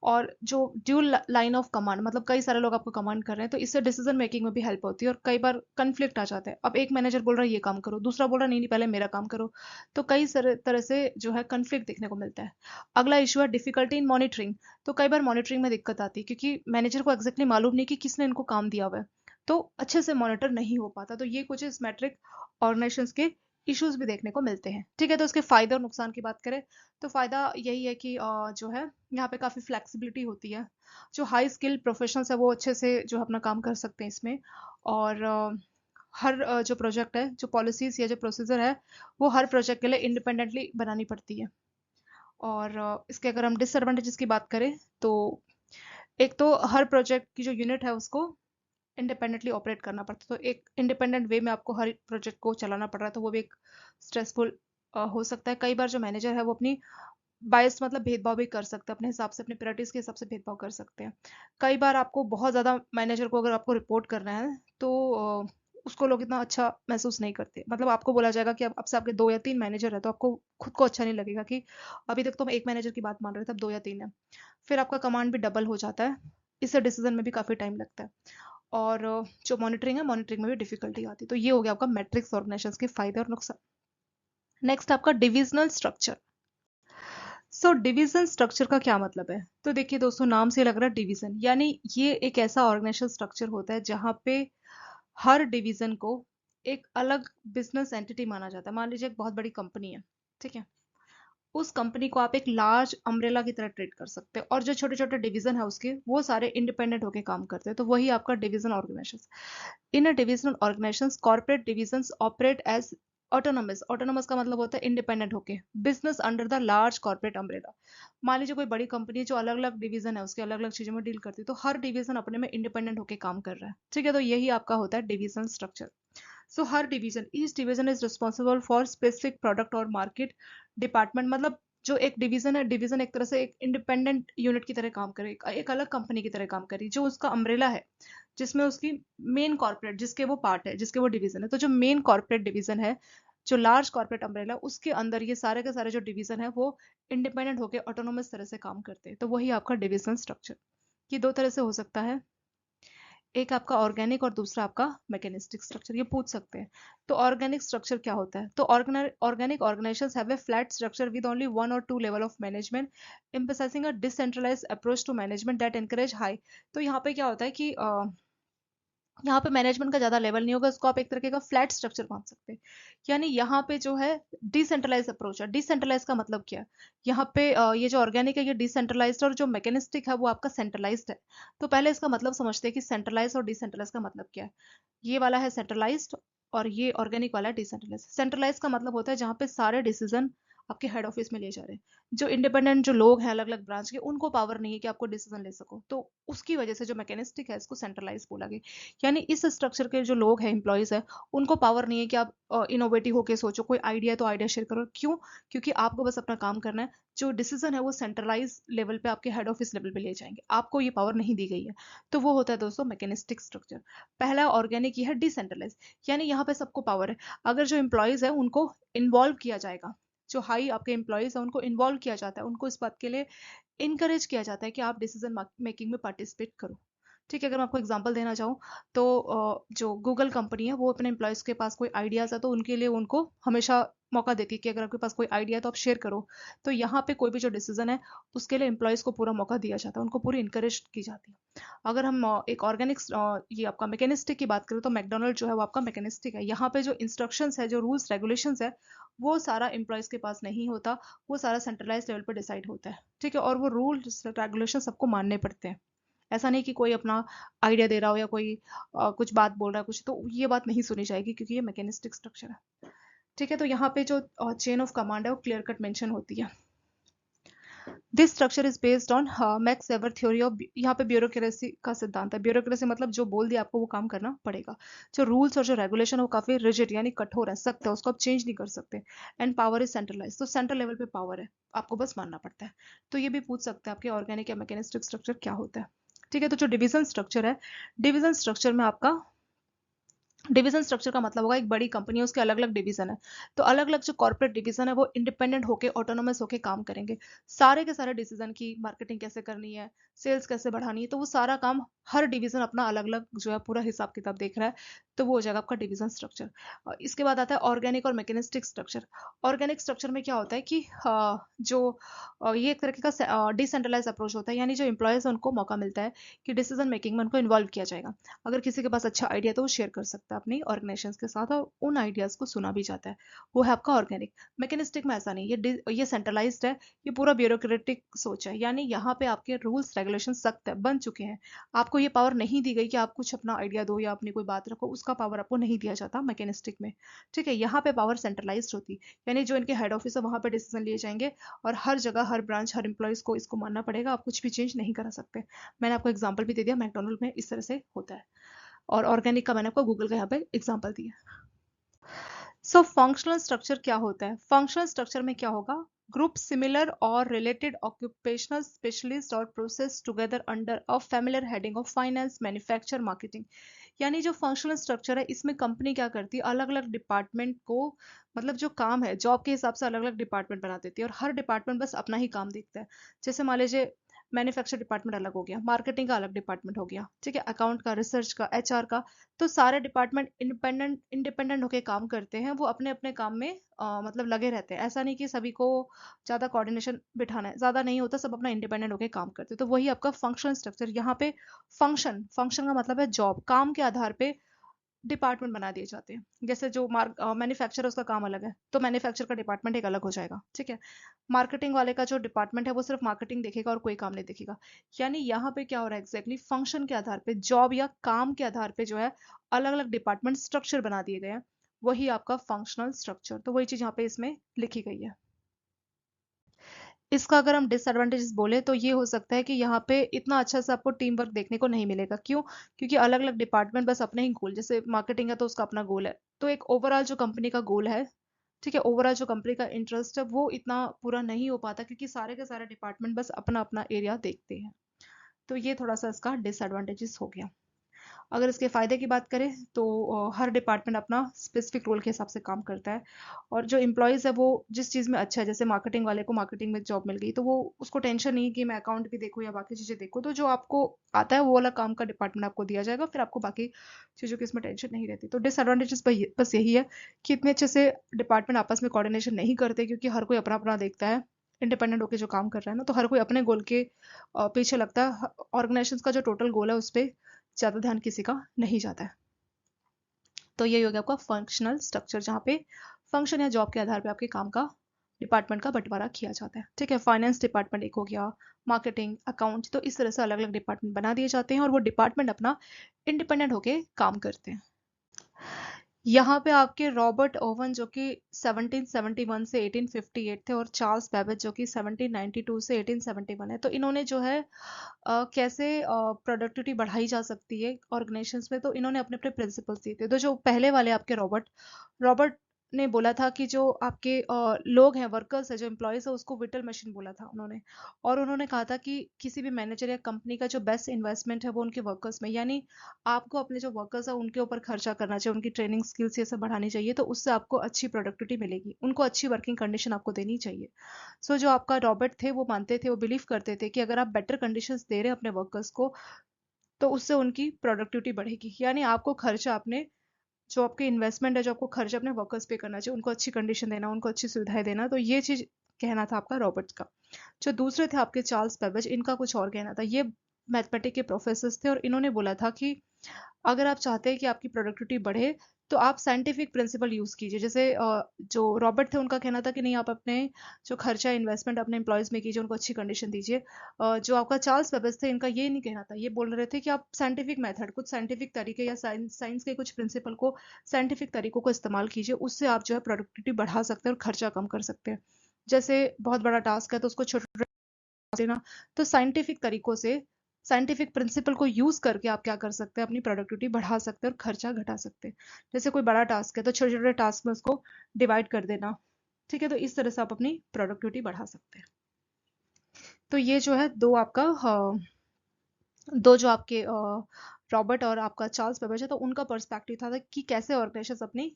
और जो ड्यूल लाइन ऑफ कमांड, मतलब कई सारे लोग आपको कमांड कर रहे हैं, तो इससे डिसीजन मेकिंग में भी हेल्प होती है और कई बार कन्फ्लिक्ट आ जाता है। अब एक मैनेजर बोल रहा है ये काम करो, दूसरा बोल रहा है नहीं नहीं पहले मेरा काम करो। तो कई सारे तरह से जो है कन्फ्लिक्ट देखने को मिलता है। अगला इशू है डिफिकल्टी इन मॉनिटरिंग। तो कई बार मॉनिटरिंग में दिक्कत आती है क्योंकि मैनेजर को एग्जैक्टली मालूम नहीं कि किसने इनको काम दिया हुआ है, तो अच्छे से मॉनिटर नहीं हो पाता। तो ये कुछ सिमेट्रिक ऑर्गेनाइजेशंस के इश्यूज भी देखने को मिलते हैं। ठीक है, तो इसके फायदे और नुकसान की बात करें तो फायदा यही है कि जो है यहाँ पे काफ़ी फ्लेक्सिबिलिटी होती है। जो हाई स्किल प्रोफेशनल्स है वो अच्छे से जो है अपना काम कर सकते हैं इसमें। और हर जो प्रोजेक्ट है, जो पॉलिसीज या जो प्रोसीजर है, वो हर प्रोजेक्ट के लिए इंडिपेंडेंटली बनानी पड़ती है। और इसके अगर हम डिसएडवांटेजेस की बात करें तो एक तो हर प्रोजेक्ट की जो यूनिट है उसको इंडिपेंडेंटली ऑपरेट करना पड़ता है, तो एक इंडिपेंडेंट वे में आपको हर प्रोजेक्ट को चलाना पड़ रहा है, तो वो भी एक स्ट्रेसफुल हो सकता है। कई बार जो मैनेजर है वो अपनी बायस मतलब भेदभाव भी कर सकते हैं, अपने हिसाब से अपनी प्रायोरिटीज के हिसाब से भेदभाव कर सकते हैं। कई बार आपको बहुत ज़्यादा मैनेजर को अगर आपको रिपोर्ट करना है तो उसको लोग इतना अच्छा महसूस नहीं करते। मतलब आपको बोला जाएगा कि अब से आपके 2 या 3 मैनेजर है, तो आपको खुद को अच्छा नहीं लगेगा कि अभी तक तो हम एक मैनेजर की बात मान रहे थे, अब 2 या 3 है। फिर आपका कमांड भी डबल हो जाता है, इससे डिसीजन में भी काफ़ी टाइम लगता है। और जो मॉनिटरिंग है, मॉनिटरिंग में भी डिफिकल्टी आती है। तो ये हो गया आपका मैट्रिक्स ऑर्गेनाइजेशंस के फायदे और नुकसान। नेक्स्ट आपका divisional structure. So division structure का क्या मतलब है? तो देखिए दोस्तों, नाम से लग रहा है डिवीजन, यानी ये एक ऐसा ऑर्गेनाइजेशन स्ट्रक्चर होता है जहां पे हर डिवीजन को एक अलग बिजनेस एंटिटी माना जाता है। मान लीजिए एक बहुत बड़ी कंपनी है, ठीक है, उस कंपनी को आप एक लार्ज अम्ब्रेला की तरह ट्रीट कर सकते हैं, और जो छोटे छोटे डिवीजन है उसके, वो सारे इंडिपेंडेंट होकर काम करते हैं। तो वही आपका division organisation. In a divisional organisations, corporate divisions operate as autonomous. Autonomous का मतलब होता है इंडिपेंडेंट होके business under the large corporate umbrella. मान लीजिए कोई बड़ी कंपनी है जो अलग अलग डिवीजन है, उसके अलग अलग चीजों में डील करती है, तो हर डिवीजन अपने में इंडिपेंडेंट होके काम कर रहा है। ठीक है, तो यही आपका होता है division structure. So her division, each division is responsible for specific product और मार्केट डिपार्टमेंट। मतलब जो एक डिवीजन है, डिवीजन एक तरह से एक इंडिपेंडेंट यूनिट की तरह काम करे, एक अलग कंपनी की तरह काम करे। जो उसका अम्ब्रेला है, जिसमें उसकी मेन कॉर्पोरेट, जिसके वो पार्ट है, जिसके वो डिवीजन है, तो जो मेन कॉर्पोरेट डिवीजन है, जो लार्ज कॉर्पोरेट अम्ब्रेला, उसके अंदर ये सारे के सारे जो डिवीजन है वो इंडिपेंडेंट होकर ऑटोनोमस तरह से काम करते हैं। तो वही आपका डिविजन स्ट्रक्चर। ये दो तरह से हो सकता है, एक आपका ऑर्गेनिक और दूसरा आपका मैकेनिस्टिक स्ट्रक्चर। ये पूछ सकते हैं। तो ऑर्गेनिक स्ट्रक्चर क्या होता है? तो organic organisations have a flat structure with only one or two level of management, emphasising a decentralised approach to management that encourage high. तो यहाँ पे क्या होता है कि यहाँ पे मैनेजमेंट का ज्यादा लेवल नहीं होगा, इसको आप एक तरीके का फ्लैट स्ट्रक्चर मान सकते हैं। यानी यहाँ पे जो है डिसेंट्रलाइज अप्रोच है। डिसेंट्रलाइज का मतलब क्या है? यहाँ पे ये जो ऑर्गेनिक है ये डिसेंट्रलाइज्ड, और जो मैकेनिस्टिक है वो आपका सेंट्रलाइज्ड है। तो पहले इसका मतलब समझते हैं कि सेंट्रलाइज और डिसेंट्रलाइज का मतलब क्या है। ये वाला है सेंट्रलाइज्ड और ये ऑर्गेनिक वाला है डिसेंट्रलाइज। सेंट्रलाइज का मतलब होता है जहाँ पे सारे डिसीजन आपके हेड ऑफिस में ले जा रहे हैं। जो इंडिपेंडेंट जो लोग हैं अलग अलग ब्रांच के, उनको पावर नहीं है कि आपको डिसीजन ले सको, तो उसकी वजह से जो मैकेनिस्टिक है इसको सेंट्रलाइज बोला गया। यानी इस स्ट्रक्चर के जो लोग हैं, एम्प्लॉयज है, उनको पावर नहीं है कि आप इनोवेटिव होकर सोचो, कोई आइडिया तो आइडिया शेयर करो। क्यों? क्योंकि आपको बस अपना काम करना है। जो डिसीजन है वो सेंट्रलाइज लेवल पे आपके हेड ऑफिस लेवल पे ले जाएंगे, आपको ये पावर नहीं दी गई है। तो वो होता है दोस्तों मैकेनिस्टिक स्ट्रक्चर। पहला ऑर्गेनिक, ये है डिसेंट्रलाइज, यानी यहाँ पे सबको पावर है। अगर जो एम्प्लॉयज है उनको इन्वॉल्व किया जाएगा, जो हाई आपके एम्प्लॉयज है उनको इन्वॉल्व किया जाता है, उनको इस बात के लिए इनकरेज किया जाता है कि आप डिसीजन मेकिंग में पार्टिसिपेट करो। ठीक है, अगर मैं आपको एग्जांपल देना चाहूँ तो जो गूगल कंपनी है वो अपने एम्प्लॉयज के पास कोई आइडियाज है तो उनके लिए उनको हमेशा मौका देती है कि अगर आपके पास कोई आइडिया है तो आप शेयर करो। तो यहाँ पे कोई भी जो डिसीजन है उसके लिए एम्प्लॉयज को पूरा मौका दिया जाता है, उनको पूरी इंकरेज की जाती है। अगर हम एक ऑर्गेनिक ये आपका मैकेनिस्टिक की बात करें तो मैकडोनल्ड जो है वो आपका मैकेनिस्टिक है। यहाँ पे जो इंस्ट्रक्शंस है, जो रूल्स रेगुलेशंस है, वो सारा एम्प्लॉयज के पास नहीं होता, वो सारा सेंट्रलाइज लेवल पर डिसाइड होता है। ठीक है, और वो रूल्स रेगुलेशन सबको मानने पड़ते हैं। ऐसा नहीं कि कोई अपना आइडिया दे रहा हो या कोई कुछ बात बोल रहा है कुछ, तो ये बात नहीं सुनी जाएगी क्योंकि ये मैकेनिस्टिक स्ट्रक्चर है। ठीक है, तो यहाँ पे जो चेन ऑफ कमांड है वो क्लियर कट मेंशन होती है। This structure is based on max weber theory of, यहाँ पे ब्यूरोक्रेसी का सिद्धांत है। ब्यूरोक्रेसी मतलब जो बोल दिया आपको वो काम करना पड़ेगा। जो रूल्स और जो रेगुलेशन है वो काफी रिजिड यानी कठोर है, सख्त है, उसको आप चेंज नहीं कर सकते। एंड पावर इज सेंट्रलाइज, तो सेंट्रल लेवल पे पावर है, आपको बस मानना पड़ता है। तो ये भी पूछ सकते हैं आपके ऑर्गेनिक या मैकेनिस्टिक स्ट्रक्चर क्या होता है। ठीक है, तो जो डिविजन स्ट्रक्चर है, डिविजन स्ट्रक्चर में आपका, डिवीजन स्ट्रक्चर का मतलब होगा एक बड़ी कंपनी है उसके अलग अलग डिवीजन है, तो अलग अलग जो कॉर्पोरेट डिवीजन है वो इंडिपेंडेंट होके ऑटोनोमस होके काम करेंगे। सारे के सारे डिसीजन की मार्केटिंग कैसे करनी है, सेल्स कैसे बढ़ानी है, तो वो सारा काम हर डिवीजन अपना अलग अलग जो है पूरा हिसाब किताब देख रहा है। तो वो हो जाएगा आपका डिवीजन स्ट्रक्चर। इसके बाद आता है ऑर्गेनिक और मैकेनिस्टिक स्ट्रक्चर। ऑर्गेनिक स्ट्रक्चर में क्या होता है कि ये एक तरीके का डिसेंट्रलाइज अप्रोच होता है, यानी जो एम्प्लॉयज है उनको मौका मिलता है कि डिसीजन मेकिंग में उनको इन्वॉल्व किया जाएगा। अगर किसी के पास अच्छा आइडिया तो वो शेयर कर सकता है अपनी ऑर्गेनाइजेशन के साथ, और उन आइडियाज को सुना भी जाता है। वो है आपका ऑर्गेनिक। मैकेनिस्टिक में ऐसा नहीं, ये सेंट्रलाइज्ड है, ये पूरा ब्यूरोक्रेटिक सोच है, यानी यहाँ पे आपके रूल्स रेगुलेशन सख्त है, बन चुके हैं। आपको ये पावर नहीं दी गई कि आप कुछ अपना आइडिया दो या अपनी कोई बात रखो, उसका पावर आपको नहीं दिया जाता मैकेनिस्टिक में। ठीक है, यहाँ पे पावर सेंट्रलाइज होती, यानी जो इनके हेड ऑफिस है वहां पे डिसीजन लिए जाएंगे, और हर जगह हर ब्रांच हर एम्प्लॉयज को इसको मानना पड़ेगा, आप कुछ भी चेंज नहीं करा सकते। मैंने आपको एग्जाम्पल भी दे दिया, मैकडोनल्ड में इस तरह से होता है। और ऑर्गेनिक का मैंने आपको गूगल का यहाँ पे एग्जांपल दिया। सो फंक्शनल स्ट्रक्चर क्या होता है? फंक्शनल स्ट्रक्चर में क्या होगा? ग्रुप सिमिलर और रिलेटेड ऑक्यूपेशनल स्पेशलिस्ट और process together under a familiar heading of finance, manufacture, marketing. यानी जो फंक्शनल स्ट्रक्चर है इसमें कंपनी क्या करती है, अलग अलग डिपार्टमेंट को, मतलब जो काम है जॉब के हिसाब से अलग अलग डिपार्टमेंट बना देती है, और हर डिपार्टमेंट बस अपना ही काम देखता है। जैसे मान लीजिए मैन्युफैक्चर डिपार्टमेंट अलग हो गया, मार्केटिंग का अलग डिपार्टमेंट हो गया, ठीक है, अकाउंट का, रिसर्च का, एचआर का। तो सारे डिपार्टमेंट इंडिपेंडेंट इंडिपेंडेंट होकर काम करते हैं, वो अपने अपने काम में मतलब लगे रहते हैं। ऐसा नहीं कि सभी को ज्यादा कोऑर्डिनेशन बिठाना है, ज्यादा नहीं होता, सब अपना इंडिपेंडेंट होकर काम करते हैं। तो वही आपका फंक्शनल स्ट्रक्चर यहाँ पे। फंक्शन, फंक्शन का मतलब है जॉब, काम के आधार पे डिपार्टमेंट बना दिए जाते हैं। जैसे जो मैन्युफैक्चर है उसका काम अलग है, तो मैन्युफैक्चर का डिपार्टमेंट एक अलग हो जाएगा। ठीक है, मार्केटिंग वाले का जो डिपार्टमेंट है वो सिर्फ मार्केटिंग देखेगा और कोई काम नहीं देखेगा। यानी यहाँ पे क्या हो रहा है एग्जैक्टली, फंक्शन के आधार पे, जॉब या काम के आधार पे जो है अलग अलग डिपार्टमेंट स्ट्रक्चर बना दिए गए हैं। वही आपका फंक्शनल स्ट्रक्चर, तो वही चीज यहाँ पे इसमें लिखी गई है। इसका अगर हम डिसएडवांटेजेस बोले तो ये हो सकता है कि यहाँ पे इतना अच्छा से आपको टीम वर्क देखने को नहीं मिलेगा। क्यों? क्योंकि अलग अलग डिपार्टमेंट बस अपने ही गोल, जैसे मार्केटिंग है तो उसका अपना गोल है, तो एक ओवरऑल जो कंपनी का गोल है, ठीक है, ओवरऑल जो कंपनी का इंटरेस्ट है वो इतना पूरा नहीं हो पाता, क्योंकि सारे के सारे डिपार्टमेंट बस अपना अपना एरिया देखते हैं। तो ये थोड़ा सा इसका डिसएडवांटेजेस हो गया। अगर इसके फायदे की बात करें तो हर डिपार्टमेंट अपना स्पेसिफिक रोल के हिसाब से काम करता है, और जो एम्प्लॉयज है वो जिस चीज़ में अच्छा है, जैसे मार्केटिंग वाले को मार्केटिंग में जॉब मिल गई तो वो उसको टेंशन नहीं कि मैं अकाउंट भी देखूँ या बाकी चीज़ें देखूँ, तो जो आपको आता है वो वाला काम का डिपार्टमेंट आपको दिया जाएगा, फिर आपको बाकी चीज़ों की इसमें टेंशन नहीं रहती। तो डिसएडवांटेजेस बस यही है कि इतने अच्छे से डिपार्टमेंट आपस में कोऑर्डिनेशन नहीं करते, क्योंकि हर कोई अपना अपना देखता है, इंडिपेंडेंट होकर जो काम कर रहा है ना, तो हर कोई अपने गोल के पीछे लगता है। ऑर्गेनाइजेशन का जो टोटल गोल है उस पर ज़्यादा ध्यान किसी का नहीं जाता है। तो ये हो गया आपका फंक्शनल स्ट्रक्चर, जहाँ पे फंक्शन या जॉब के आधार पे आपके काम का डिपार्टमेंट का बंटवारा किया जाता है। ठीक है, फाइनेंस डिपार्टमेंट एक हो गया, मार्केटिंग, अकाउंट, तो इस तरह से अलग अलग डिपार्टमेंट बना दिए जाते हैं, और वो डिपार्टमेंट अपना इंडिपेंडेंट होके काम करते हैं। यहाँ पे आपके रॉबर्ट ओवन जो कि 1771 से 1858 थे, और चार्ल्स बेबेज जो कि 1792 से 1871 है। तो इन्होंने जो है कैसे प्रोडक्टिविटी बढ़ाई जा सकती है ऑर्गेनाइजेशंस में, तो इन्होंने अपने अपने प्रिंसिपल्स दिए थे। तो जो पहले वाले आपके रॉबर्ट रॉबर्ट ने बोला था कि जो आपके लोग हैं, वर्कर्स है, जो एम्प्लॉयज है, उसको विटल मशीन बोला था उन्होंने। और उन्होंने कहा था कि किसी भी मैनेजर या कंपनी का जो बेस्ट इन्वेस्टमेंट है वो उनके वर्कर्स में, यानी आपको अपने जो वर्कर्स है उनके ऊपर खर्चा करना चाहिए, उनकी ट्रेनिंग स्किल्स ये सब बढ़ानी चाहिए, तो उससे आपको अच्छी प्रोडक्टिविटी मिलेगी, उनको अच्छी वर्किंग कंडीशन आपको देनी चाहिए। सो जो आपका रॉबर्ट थे वो मानते थे, वो बिलीव करते थे कि अगर आप बेटर कंडीशंस दे रहे हैं अपने वर्कर्स को तो उससे उनकी प्रोडक्टिविटी बढ़ेगी। यानी आपको खर्चा अपने, जो आपके इन्वेस्टमेंट है, जो आपको खर्चा अपने वर्कर्स पे करना चाहिए, उनको अच्छी कंडीशन देना, उनको अच्छी सुविधाएं देना, तो ये चीज कहना था आपका रॉबर्ट का। जो दूसरे थे आपके चार्ल्स बेबेज, इनका कुछ और कहना था। ये मैथमेटिक के प्रोफेसर थे, और इन्होंने बोला था कि अगर आप चाहते हैं कि आपकी प्रोडक्टिविटी बढ़े तो आप साइंटिफिक प्रिंसिपल यूज कीजिए। जैसे जो रॉबर्ट थे उनका कहना था कि नहीं, आप अपने जो खर्चा इन्वेस्टमेंट अपने एम्प्लॉयज में कीजिए, उनको अच्छी कंडीशन दीजिए। जो आपका चार्ल्स बेबेज थे, इनका ये नहीं कहना था, ये बोल रहे थे कि आप साइंटिफिक मेथड, कुछ साइंटिफिक तरीके या साइंस साइंस के कुछ प्रिंसिपल को, साइंटिफिक तरीकों को इस्तेमाल कीजिए, उससे आप जो है प्रोडक्टिविटी बढ़ा सकते हैं और खर्चा कम कर सकते हैं। जैसे बहुत बड़ा टास्क है तो उसको छोटे देना। तो साइंटिफिक तरीकों से, साइंटिफिक प्रिंसिपल को यूज करके आप क्या कर सकते हैं, अपनी प्रोडक्टिविटी बढ़ा सकते हैं और खर्चा घटा सकते हैं। जैसे कोई बड़ा टास्क है तो छोटे छोटे टास्क में उसको डिवाइड कर देना, ठीक है। तो इस तरह से आप अपनी प्रोडक्टिविटी बढ़ा सकते हैं। तो ये जो है दो आपका दो जो आपके रॉबर्ट और आपका चार्ल्स बेबेज है, तो उनका पर्सपेक्टिव था कि कैसे ऑर्गेनाइजेशन अपनी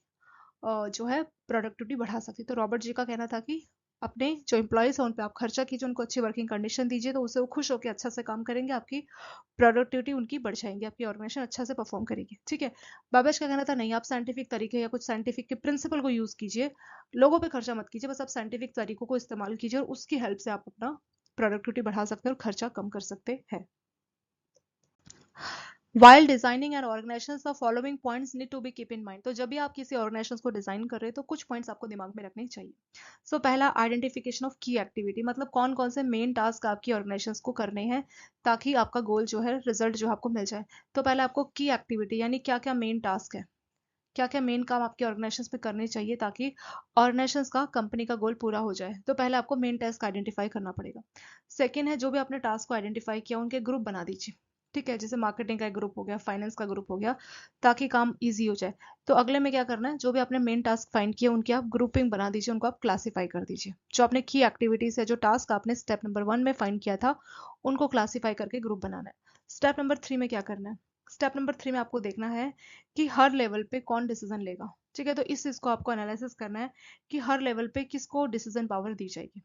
जो है प्रोडक्टिविटी बढ़ा सकती। तो रॉबर्ट जी का कहना था कि अपने जो एम्प्लॉयज हैं उन पे आप खर्चा कीजिए, उनको अच्छी वर्किंग कंडीशन दीजिए, तो उससे वो खुश होकर अच्छा से काम करेंगे, आपकी प्रोडक्टिविटी उनकी बढ़ जाएंगी, आपकी ऑर्गेनाइजेशन अच्छा से परफॉर्म करेगी, ठीक है। बाबेज का कहना था नहीं, आप साइंटिफिक तरीके या कुछ साइंटिफिक के प्रिंसिपल को यूज कीजिए, लोगों पे खर्चा मत कीजिए, बस आप साइंटिफिक तरीकों को इस्तेमाल कीजिए और उसकी हेल्प से आप अपना प्रोडक्टिविटी बढ़ा सकते हैं और खर्चा कम कर सकते हैं। While designing an organization, the following points need to be keep in mind. तो जब भी आप किसी ऑर्गेनाइजेशन को डिजाइन कर रहे हैं तो कुछ पॉइंट्स आपको दिमाग में रखने चाहिए। पहला आइडेंटिफिकेशन ऑफ की एक्टिविटी, मतलब कौन कौन से मेन टास्क आपकी ऑर्गेनाइजेशन को करने हैं ताकि आपका गोल जो है, रिजल्ट जो है आपको मिल जाए। तो पहले आपको की एक्टिविटी यानी क्या क्या मेन टास्क है, क्या क्या मेन काम आपके ऑर्गेनाइजेशन पे करने चाहिए ताकि ऑर्गेनाइजेशन का, कंपनी का गोल पूरा हो जाए। तो पहले आपको मेन टास्क आइडेंटिफाई करना पड़ेगा। सेकेंड है, जो भी आपने टास्क को आइडेंटिफाई किया उनके ग्रुप बना दीजिए, ठीक है। जैसे मार्केटिंग का एक ग्रुप हो गया, फाइनेंस का ग्रुप हो गया, ताकि काम इजी हो जाए। तो अगले में क्या करना है, जो भी आपने मेन टास्क फाइंड किया उनकी आप ग्रुपिंग बना दीजिए, उनको आप क्लासीफाई कर दीजिए। जो आपने की एक्टिविटीज है, जो टास्क आपने स्टेप नंबर 1 में फाइंड किया था, उनको क्लासीफाई करके ग्रुप बनाना है। स्टेप नंबर 3 में क्या करना है, स्टेप नंबर 3 में आपको देखना है कि हर लेवल पे कौन डिसीजन लेगा, ठीक है। तो इस चीज को आपको एनालिसिस करना है कि हर लेवल पे किसको डिसीजन पावर दी जाएगी।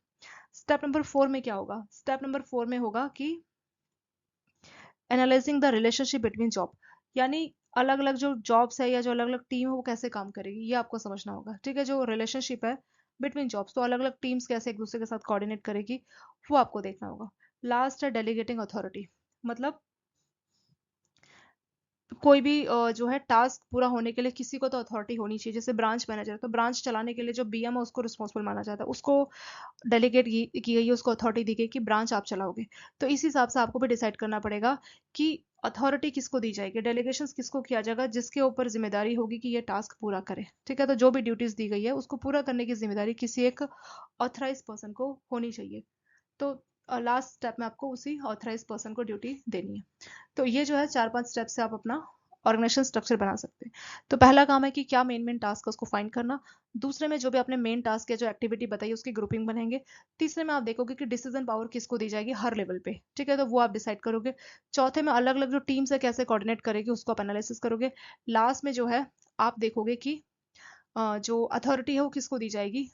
स्टेप नंबर 4 में क्या होगा, स्टेप नंबर 4 में होगा कि analysing the relationship between job, यानी अलग अलग जो जॉब्स है या जो अलग अलग टीम है वो कैसे काम करेगी, ये आपको समझना होगा, ठीक है। जो रिलेशनशिप है बिटवीन जॉब्स, तो अलग अलग टीम्स कैसे एक दूसरे के साथ कोऑर्डिनेट करेगी, वो आपको देखना होगा। लास्ट है डेलीगेटिंग अथॉरिटी, मतलब कोई भी जो है टास्क पूरा होने के लिए किसी को तो अथॉरिटी होनी चाहिए। जैसे ब्रांच मैनेजर, तो ब्रांच चलाने के लिए जो बीएम है उसको रिस्पॉन्सिबल माना जाता है, उसको डेलीगेट की गई है, उसको अथॉरिटी दी गई कि ब्रांच आप चलाओगे। तो इस हिसाब से आपको भी डिसाइड करना पड़ेगा कि अथॉरिटी किसको दी जाएगी, डेलीगेशन किसको किया जाएगा, जिसके ऊपर जिम्मेदारी होगी कि ये टास्क पूरा करे, ठीक है। तो जो भी ड्यूटीज दी गई है उसको पूरा करने की जिम्मेदारी किसी एक ऑथराइज पर्सन को होनी चाहिए। तो लास्ट स्टेप में आपको उसी ऑथराइज पर्सन को ड्यूटी देनी है। तो ये जो है 4-5 स्टेप से आप अपना ऑर्गेनाइजेशन स्ट्रक्चर बना सकते हैं। तो पहला काम है कि क्या मेन मेन टास्क है उसको फाइंड करना। दूसरे में जो भी आपने मेन टास्क या जो एक्टिविटी बताई उसकी ग्रुपिंग बनाएंगे। तीसरे में आप देखोगे कि डिसीजन पावर किसको दी जाएगी हर लेवल पे, ठीक है। तो वो आप डिसाइड करोगे। चौथे में अलग अलग जो टीम्स है कैसे कोऑर्डिनेट करेगी उसको आप एनालिसिस करोगे। लास्ट में जो है आप देखोगे कि जो अथॉरिटी है वो किसको दी जाएगी,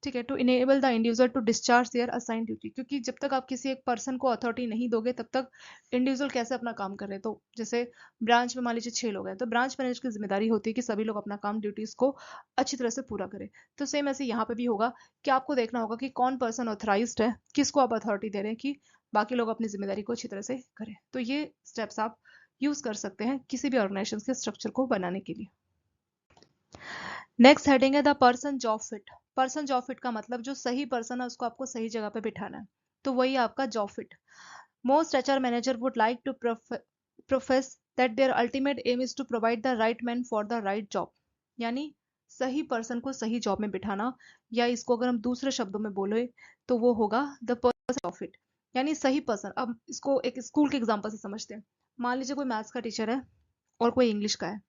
ठीक है, to enable the individual to discharge their assign duty. क्योंकि जब तक आप किसी एक पर्सन को अथॉरिटी नहीं दोगे तब तक इंडिविजुअल कैसे अपना काम कर रहे हैं। तो जैसे ब्रांच में मान लीजिए 6 लोग हैं, तो ब्रांच मैनेजर की जिम्मेदारी होती है कि सभी लोग अपना काम, ड्यूटीज को अच्छी तरह से पूरा करें। तो सेम ऐसे यहाँ पे भी होगा कि आपको देखना होगा कि कौन पर्सन ऑथराइज्ड है, किसको आप अथॉरिटी दे रहे हैं कि बाकी लोग अपनी जिम्मेदारी को अच्छी तरह से करें। तो ये स्टेप्स आप यूज कर सकते हैं किसी भी ऑर्गेनाइजेशन के स्ट्रक्चर को बनाने के लिए। नेक्स्ट हेडिंग है the person job fit. Person job fit का मतलब जो सही पर्सन है उसको आपको सही जगह पे बिठाना है, तो वही आपका job fit. Most HR manager would like to profess that their ultimate aim is to provide the right man for the right job, यानी सही पर्सन को सही जॉब में बिठाना, या इसको अगर हम दूसरे शब्दों में बोले तो वो होगा द पर्सन जॉब फिट, यानी सही पर्सन। अब इसको एक स्कूल के एग्जांपल से समझते हैं। मान लीजिए कोई मैथ्स का टीचर है और कोई इंग्लिश का है।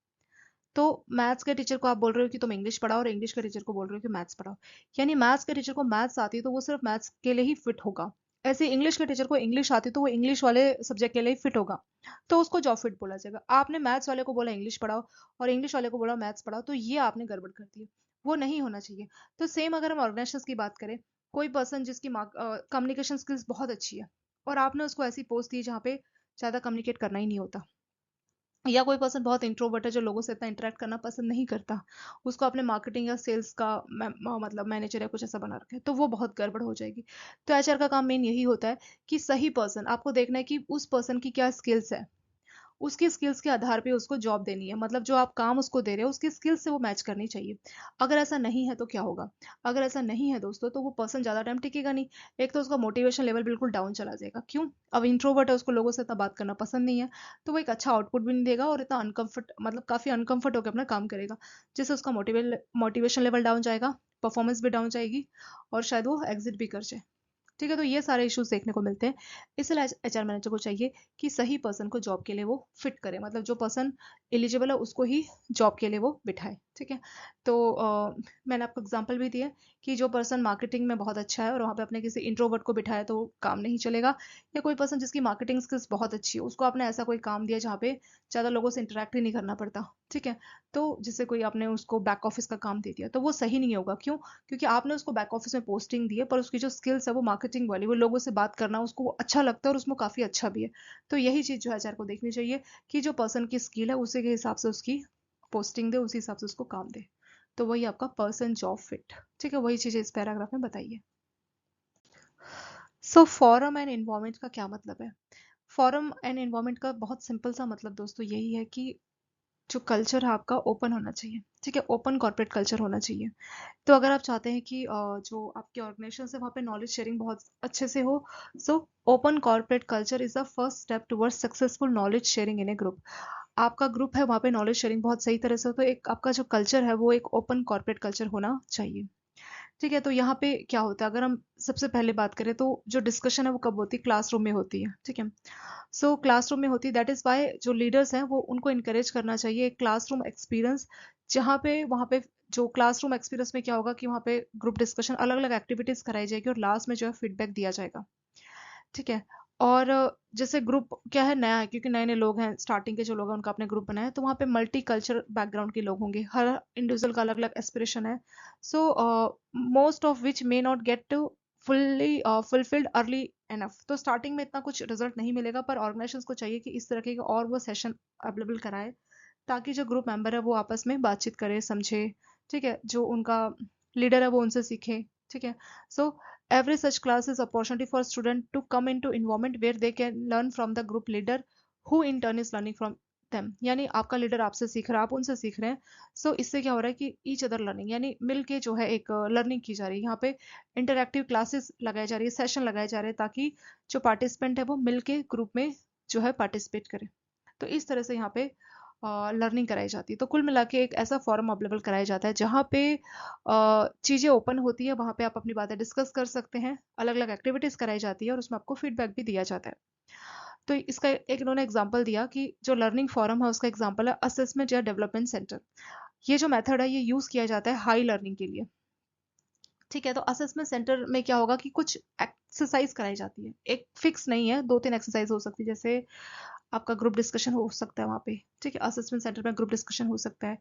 तो मैथ्स के टीचर को आप बोल रहे हो कि तुम इंग्लिश पढ़ाओ और इंग्लिश के टीचर को बोल रहे हो कि मैथ्स पढ़ाओ, यानी मैथ्स के टीचर को मैथ्स आती है तो वो सिर्फ मैथ्स के लिए ही फिट होगा। ऐसे इंग्लिश के टीचर को इंग्लिश आती है तो वो इंग्लिश वाले सब्जेक्ट के लिए ही फिट होगा, तो उसको जॉब फिट बोला जाएगा। आपने मैथ्स वाले को बोला इंग्लिश पढ़ाओ और इंग्लिश वाले को बोला मैथ्स पढ़ाओ, तो ये आपने गड़बड़ कर दी है, वो नहीं होना चाहिए। तो सेम अगर हम ऑर्गेनाइजेशन की बात करें, कोई पर्सन जिसकी कम्युनिकेशन स्किल्स बहुत अच्छी है और आपने उसको ऐसी पोस्ट दी जहाँ पे ज्यादा कम्युनिकेट करना ही नहीं होता, या कोई पर्सन बहुत इंट्रोवर्ट है जो लोगों से इतना इंटरेक्ट करना पसंद नहीं करता, उसको अपने मार्केटिंग या सेल्स का मतलब मैनेजर या कुछ ऐसा बना रखा है, तो वो बहुत गड़बड़ हो जाएगी। तो एचआर का काम मेन यही होता है कि सही पर्सन, आपको देखना है कि उस पर्सन की क्या स्किल्स है, उसकी स्किल्स के आधार पे उसको जॉब देनी है। मतलब जो आप काम उसको दे रहे हो उसकी स्किल्स से वो मैच करनी चाहिए। अगर ऐसा नहीं है तो क्या होगा, अगर ऐसा नहीं है दोस्तों तो वो पर्सन ज़्यादा टाइम टिकेगा नहीं। एक तो उसका मोटिवेशन लेवल बिल्कुल डाउन चला जाएगा, क्यों, अब इंट्रोवर्ट है, उसको लोगों से इतना बात करना पसंद नहीं है, तो वो एक अच्छा आउटपुट भी नहीं देगा और इतना अनकंफर्ट, मतलब काफ़ी अनकंफर्ट होकर अपना काम करेगा, जिससे उसका मोटिवेशन लेवल डाउन जाएगा, परफॉर्मेंस भी डाउन जाएगी और शायद वो एग्जिट भी कर जाए। ठीक है, तो ये सारे इश्यूज देखने को मिलते हैं। इसलिए एचआर मैनेजर को चाहिए कि सही पर्सन को जॉब के लिए वो फिट करे, मतलब जो पर्सन एलिजिबल है उसको ही जॉब के लिए वो बिठाए। ठीक है, तो मैंने आपको एग्जांपल भी दिया कि जो पर्सन मार्केटिंग में बहुत अच्छा है और वहाँ पे अपने किसी इंट्रोवर्ट को बिठाया तो काम नहीं चलेगा, या कोई पर्सन जिसकी मार्केटिंग स्किल्स बहुत अच्छी है उसको आपने ऐसा कोई काम दिया जहाँ पे ज़्यादा लोगों से इंटरेक्ट ही नहीं करना पड़ता। ठीक है, तो जिससे कोई आपने उसको बैक ऑफिस का काम दे दिया तो वो सही नहीं होगा। क्यों? क्योंकि आपने उसको बैक ऑफिस में पोस्टिंग दी है, पर उसकी जो स्किल्स है वो मार्केटिंग वाली, वो लोगों से बात करना उसको वो अच्छा लगता है और उसमें काफ़ी अच्छा भी है। तो यही चीज़ जो है एचआर को देखनी चाहिए कि जो पर्सन की स्किल है उसी के हिसाब से उसकी पोस्टिंग दे, उसी हिसाब से उसको काम दे। तो वही आपका पर्सन जॉब फिट। ठीक है, वही चीज़ें इस पैराग्राफ में बताइए। सो फॉरम एंड इन्वायरमेंट का क्या मतलब है? फॉरम एंड इन्वायरमेंट का बहुत सिंपल सा मतलब दोस्तों यही है कि जो कल्चर है आपका ओपन होना चाहिए। ठीक है, ओपन कॉर्पोरेट कल्चर होना चाहिए। तो अगर आप चाहते हैं कि जो आपके ऑर्गेनाइजेशन है वहाँ पे नॉलेज शेयरिंग बहुत अच्छे से हो, so open corporate culture is the first step towards successful knowledge sharing in A group. आपका ग्रुप है वहाँ पे नॉलेज शेयरिंग बहुत सही तरह से हो, तो एक आपका जो कल्चर है वो एक ओपन कॉर्पोरेट कल्चर होना चाहिए। ठीक है, तो यहाँ पे क्या होता है, अगर हम सबसे पहले बात करें तो जो डिस्कशन है वो कब होती है? क्लासरूम में होती है। ठीक है, सो क्लासरूम में होती है, दैट इज वाई जो लीडर्स हैं वो उनको इनकरेज करना चाहिए एक क्लासरूम एक्सपीरियंस, जहाँ पे वहाँ पे जो क्लासरूम एक्सपीरियंस में क्या होगा कि वहाँ पे ग्रुप डिस्कशन अलग अलग एक्टिविटीज कराई जाएगी और लास्ट में जो है फीडबैक दिया जाएगा। ठीक है, और जैसे ग्रुप क्या है, नया है क्योंकि नए नए लोग हैं, स्टार्टिंग के जो लोग हैं उनका अपने ग्रुप बनाया है, तो वहाँ पे मल्टी कल्चर बैकग्राउंड के लोग होंगे, हर इंडिविजुअल का अलग अलग एस्पिरेशन है। So most of which may not get to fully fulfilled early enough. तो स्टार्टिंग में इतना कुछ रिजल्ट नहीं मिलेगा, पर ऑर्गेनाइजेशन को चाहिए कि इस तरह के और वो सेशन अवेलेबल कराए ताकि जो ग्रुप मेंबर है वो आपस में बातचीत करे, समझे। ठीक है, जो उनका लीडर है वो उनसे सीखे। ठीक है, सो every such class is opportunity for student to come into environment where they can learn from the group leader who in turn is learning from them। यानी आपका लीडर आपसे सीख रहा है, आप उनसे सीख रहे हैं। सो इससे क्या हो रहा है कि ईच अदर लर्निंग, यानी मिल के जो है एक लर्निंग की जा रही है। यहाँ पे इंटरैक्टिव क्लासेस लगाई जा रही है, सेशन लगाए जा रहे हैं ताकि जो पार्टिसिपेंट है वो मिल के ग्रुप में जो है पार्टिसिपेट करे। तो इस तरह से यहाँ पे लर्निंग कराई जाती है। तो कुल मिला के एक ऐसा फॉरम अवेलेबल कराया जाता है जहाँ पे चीज़ें ओपन होती है, वहाँ पे आप अपनी बातें डिस्कस कर सकते हैं, अलग अलग एक्टिविटीज़ कराई जाती है और उसमें आपको फीडबैक भी दिया जाता है। तो इसका एक इन्होंने एग्जांपल दिया कि जो लर्निंग फोरम है उसका एग्जांपल है असेसमेंट या डेवलपमेंट सेंटर। ये जो मेथड है ये यूज़ किया जाता है हाई लर्निंग के लिए। ठीक है, तो असेसमेंट सेंटर में क्या होगा कि कुछ एक्सरसाइज कराई जाती है, एक फिक्स नहीं है, दो तीन एक्सरसाइज हो सकती है। जैसे आपका ग्रुप डिस्कशन हो सकता है वहाँ पे। ठीक है, असेसमेंट सेंटर में ग्रुप डिस्कशन हो सकता है,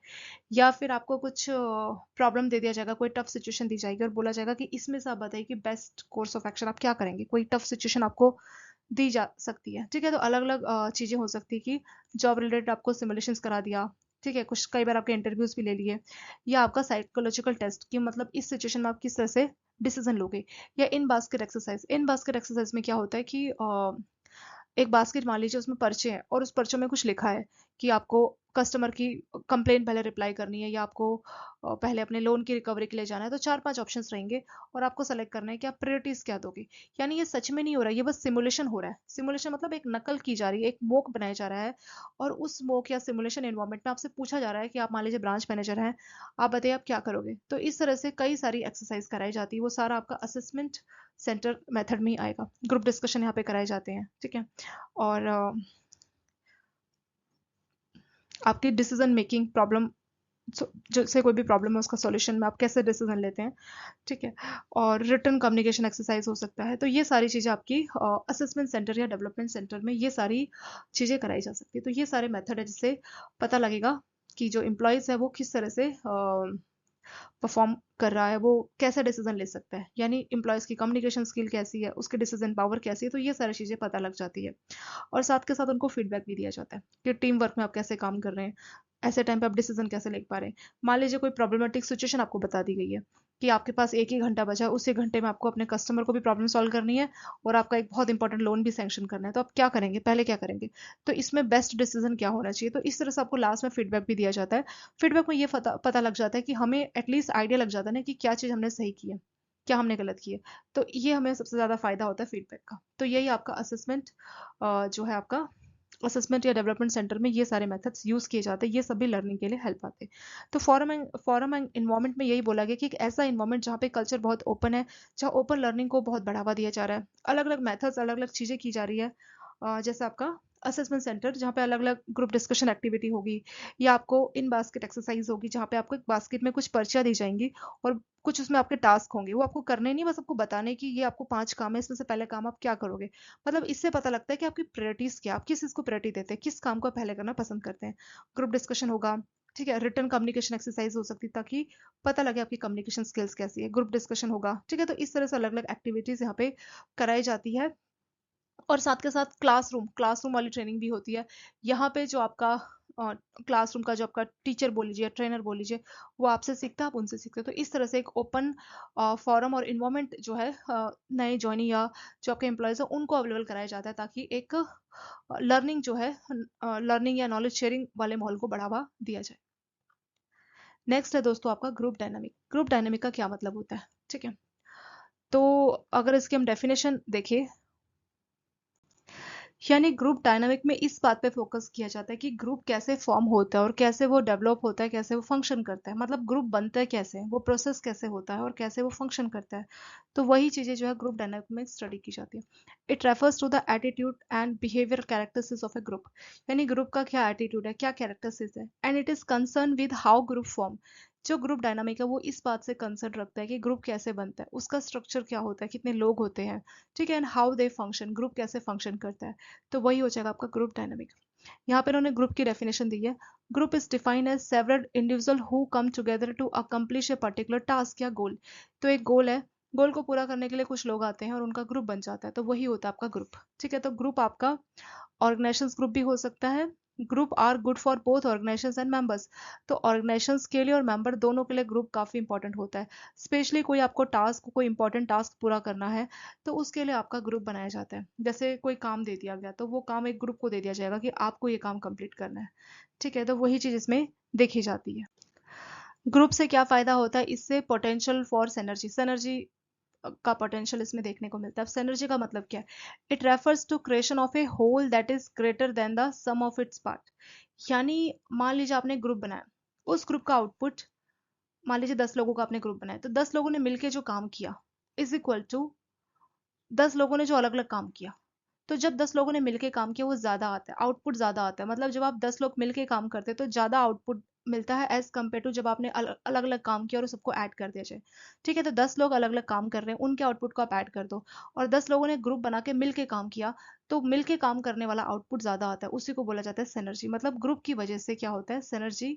या फिर आपको कुछ प्रॉब्लम दे दिया जाएगा, कोई टफ सिचुएशन दी जाएगी और बोला जाएगा कि इसमें से आप बताइए कि बेस्ट कोर्स ऑफ एक्शन आप क्या करेंगे। कोई टफ सिचुएशन आपको दी जा सकती है। ठीक है, तो अलग अलग चीज़ें हो सकती है कि जॉब रिलेटेड आपको सिमुलेशंस करा दिया। ठीक है, कुछ कई बार आपके इंटरव्यूज भी ले लिए, या आपका साइकोलॉजिकल टेस्ट कि मतलब इस सिचुएशन में आप किस तरह से डिसीजन लोगे, या इन बास्केट एक्सरसाइज। इन बास्केट एक्सरसाइज में क्या होता है कि एक बास्केट मान लीजिए उसमें पर्चे हैं और उस पर्चों में कुछ लिखा है कि आपको कस्टमर की कंप्लेंट पहले रिप्लाई करनी है, या आपको पहले अपने लोन की रिकवरी के लिए जाना है। तो चार पांच ऑप्शंस रहेंगे और आपको सेलेक्ट करना है कि आप प्रायोरिटीज क्या दोगे। यानी ये सच में नहीं हो रहा है, ये बस सिमुलेशन हो रहा है। सिमुलेशन मतलब एक नकल की जा रही है, एक मोक बनाया जा रहा है, और उस मोक या सिमुलेशन एनवायरनमेंट में आपसे पूछा जा रहा है कि आप मान लीजिए ब्रांच मैनेजर हैं, आप बताइए आप क्या करोगे। तो इस तरह से कई सारी एक्सरसाइज कराई जाती है, वो सारा आपका असेसमेंट सेंटर मेथड में ही आएगा। ग्रुप डिस्कशन यहाँ पे कराए जाते हैं। ठीक है, और आपकी डिसीजन मेकिंग प्रॉब्लम, जैसे कोई भी प्रॉब्लम है उसका सॉल्यूशन में आप कैसे डिसीजन लेते हैं। ठीक है, और रिटर्न कम्युनिकेशन एक्सरसाइज हो सकता है। तो ये सारी चीज़ें आपकी असेसमेंट सेंटर या डेवलपमेंट सेंटर में ये सारी चीज़ें कराई जा सकती है। तो ये सारे मेथड है जिससे पता लगेगा कि जो एम्प्लॉयज़ है वो किस तरह से परफॉर्म कर रहा है, वो कैसा डिसीजन ले सकता है, यानी एम्प्लॉयज़ की कम्युनिकेशन स्किल कैसी है, उसकी डिसीजन पावर कैसी है। तो ये सारी चीज़ें पता लग जाती है, और साथ के साथ उनको फीडबैक भी दिया जाता है कि टीम वर्क में आप कैसे काम कर रहे हैं, ऐसे टाइम पे आप डिसीजन कैसे ले पा रहे हैं। मान लीजिए कोई प्रॉब्लमेटिक सिचुएशन आपको बता दी गई है कि आपके पास एक ही घंटा बचा है, उसी घंटे में आपको अपने कस्टमर को भी प्रॉब्लम सॉल्व करनी है और आपका एक बहुत इंपॉर्टेंट लोन भी सैंक्शन करना है। तो आप क्या करेंगे, पहले क्या करेंगे, तो इसमें बेस्ट डिसीजन क्या होना चाहिए। तो इस तरह से आपको लास्ट में फीडबैक भी दिया जाता है। फीडबैक में ये पता लग जाता है कि हमें एटलीस्ट आइडिया लग जाता है ना कि क्या चीज़ हमने सही की है, क्या हमने गलत की है। तो ये हमें सबसे ज़्यादा फायदा होता है फीडबैक का। तो यही आपका असेसमेंट जो है आपका असेसमेंट या डेवलपमेंट सेंटर में ये सारे मेथड्स यूज़ किए जाते हैं, ये सभी लर्निंग के लिए हेल्प आते हैं। तो फॉरम एंड इन्वायरमेंट में यही बोला गया कि एक ऐसा इन्वायरमेंट जहाँ पे कल्चर बहुत ओपन है, जहाँ ओपन लर्निंग को बहुत बढ़ावा दिया जा रहा है, अलग अलग मेथड्स, अलग अलग चीज़ें की जा रही है। जैसे आपका असेसमेंट सेंटर जहाँ पे अलग अलग ग्रुप डिस्कशन एक्टिविटी होगी, या आपको इन बास्केट एक्सरसाइज होगी जहाँ पे आपको एक बास्केट में कुछ पर्चियाँ दी जाएंगी और कुछ उसमें आपके टास्क होंगे, वो आपको करने नहीं, बस आपको बताने कि ये आपको 5 काम है, इसमें से पहले काम आप क्या करोगे। मतलब इससे पता लगता है कि आपकी प्रायोरिटीज क्या, आप किस चीज को प्रायोरिटी देते हैं, किस काम को पहले करना पसंद करते हैं। ग्रुप डिस्कशन होगा, ठीक है, रिटर्न कम्युनिकेशन एक्सरसाइज हो सकती है ताकि पता लगे आपकी कम्युनिकेशन स्किल्स कैसी है। ग्रुप डिस्कशन होगा, ठीक है, तो इस तरह से अलग अलग एक्टिविटीज यहाँ पे कराई जाती है। और साथ के साथ क्लासरूम वाली ट्रेनिंग भी होती है। यहाँ पे जो आपका क्लासरूम का जो आपका टीचर बोल लीजिए, ट्रेनर बोल लीजिए, वो आपसे सीखता है, आप उनसे सीखते हो। तो इस तरह से एक ओपन फॉरम और इन्वायरमेंट जो है नए ज्वाइनी या जो आपके एम्प्लॉयज है उनको अवेलेबल कराया जाता है ताकि एक लर्निंग जो है, लर्निंग या नॉलेज शेयरिंग वाले माहौल को बढ़ावा दिया जाए। नेक्स्ट है दोस्तों आपका ग्रुप डायनामिक। ग्रुप डायनामिक का क्या मतलब होता है, ठीक है। तो अगर इसकी हम डेफिनेशन देखें, यानी ग्रुप डायनामिक में इस बात पे फोकस किया जाता है कि ग्रुप कैसे फॉर्म होता है और कैसे वो डेवलप होता है, कैसे वो फंक्शन करता है, मतलब ग्रुप बनता है कैसे, वो प्रोसेस कैसे होता है और कैसे वो फंक्शन करता है। तो वही चीजें जो है ग्रुप डायनामिक में स्टडी की जाती है। It refers to the attitude and behaviour characteristics of a group, यानी ग्रुप का क्या एटीट्यूड है, क्या कैरेक्टरिस्टिक्स है, and it is concern with how group form. जो ग्रुप डायनामिक है वो इस बात से कंसर्न रखता है कि ग्रुप कैसे बनता है, उसका स्ट्रक्चर क्या होता है, कितने लोग होते हैं, ठीक है, and how they function, group कैसे फंक्शन करता है। तो वही हो जाएगा आपका ग्रुप डायनामिक। यहाँ पे उन्होंने ग्रुप की डेफिनेशन दी है। Group is defined as several individual who come together to accomplish a particular task या गोल। तो एक गोल है, गोल को पूरा करने के लिए कुछ लोग आते हैं और उनका ग्रुप बन जाता है, तो वही होता है आपका ग्रुप, ठीक है। तो ग्रुप आपका ऑर्गेनाइजेशंस ग्रुप भी हो सकता है। Group are good for both organisations and members. तो ऑर्गेनाइजेशंस के लिए और मेंबर दोनों के लिए ग्रुप काफी इंपॉर्टेंट होता है। स्पेशली कोई आपको टास्क, कोई इंपॉर्टेंट टास्क पूरा करना है तो उसके लिए आपका ग्रुप बनाया जाता है। जैसे कोई काम दे दिया गया तो वो काम एक ग्रुप को दे दिया जाएगा कि आपको ये काम कंप्लीट करना है, ठीक है। तो वही चीज इसमें देखी जाती है। ग्रुप से क्या फायदा होता है, इससे पोटेंशियल फॉर सिनर्जी, सिनर्जी का पोटेंशियल इसमें देखने को मिलता है। सिनर्जी का मतलब क्या है, it refers to creation of a whole that is greater than the sum of its part. यानी मान लीजिए आपने ग्रुप बनाया, उस ग्रुप का आउटपुट, मान लीजिए 10 लोगों का आपने ग्रुप बनाया, तो 10 लोगों ने मिलकर जो काम किया इज इक्वल टू 10 लोगों ने जो अलग अलग काम किया। तो जब 10 लोगों ने मिलके काम किया वो ज्यादा आता है, आउटपुट ज्यादा आता है। मतलब जब आप 10 लोग मिलके काम करते हैं तो ज्यादा आउटपुट मिलता है एज कम्पेयर टू जब आपने अलग अलग काम किया और सबको ऐड कर दिया जाए, ठीक है। तो 10 लोग अलग अलग काम कर रहे हैं, उनके आउटपुट को आप ऐड कर दो, और 10 लोगों ने ग्रुप बना के मिलके काम किया, तो मिलके काम करने वाला आउटपुट ज्यादा आता है, उसी को बोला जाता है सिनर्जी। मतलब ग्रुप की वजह से क्या होता है, सिनर्जी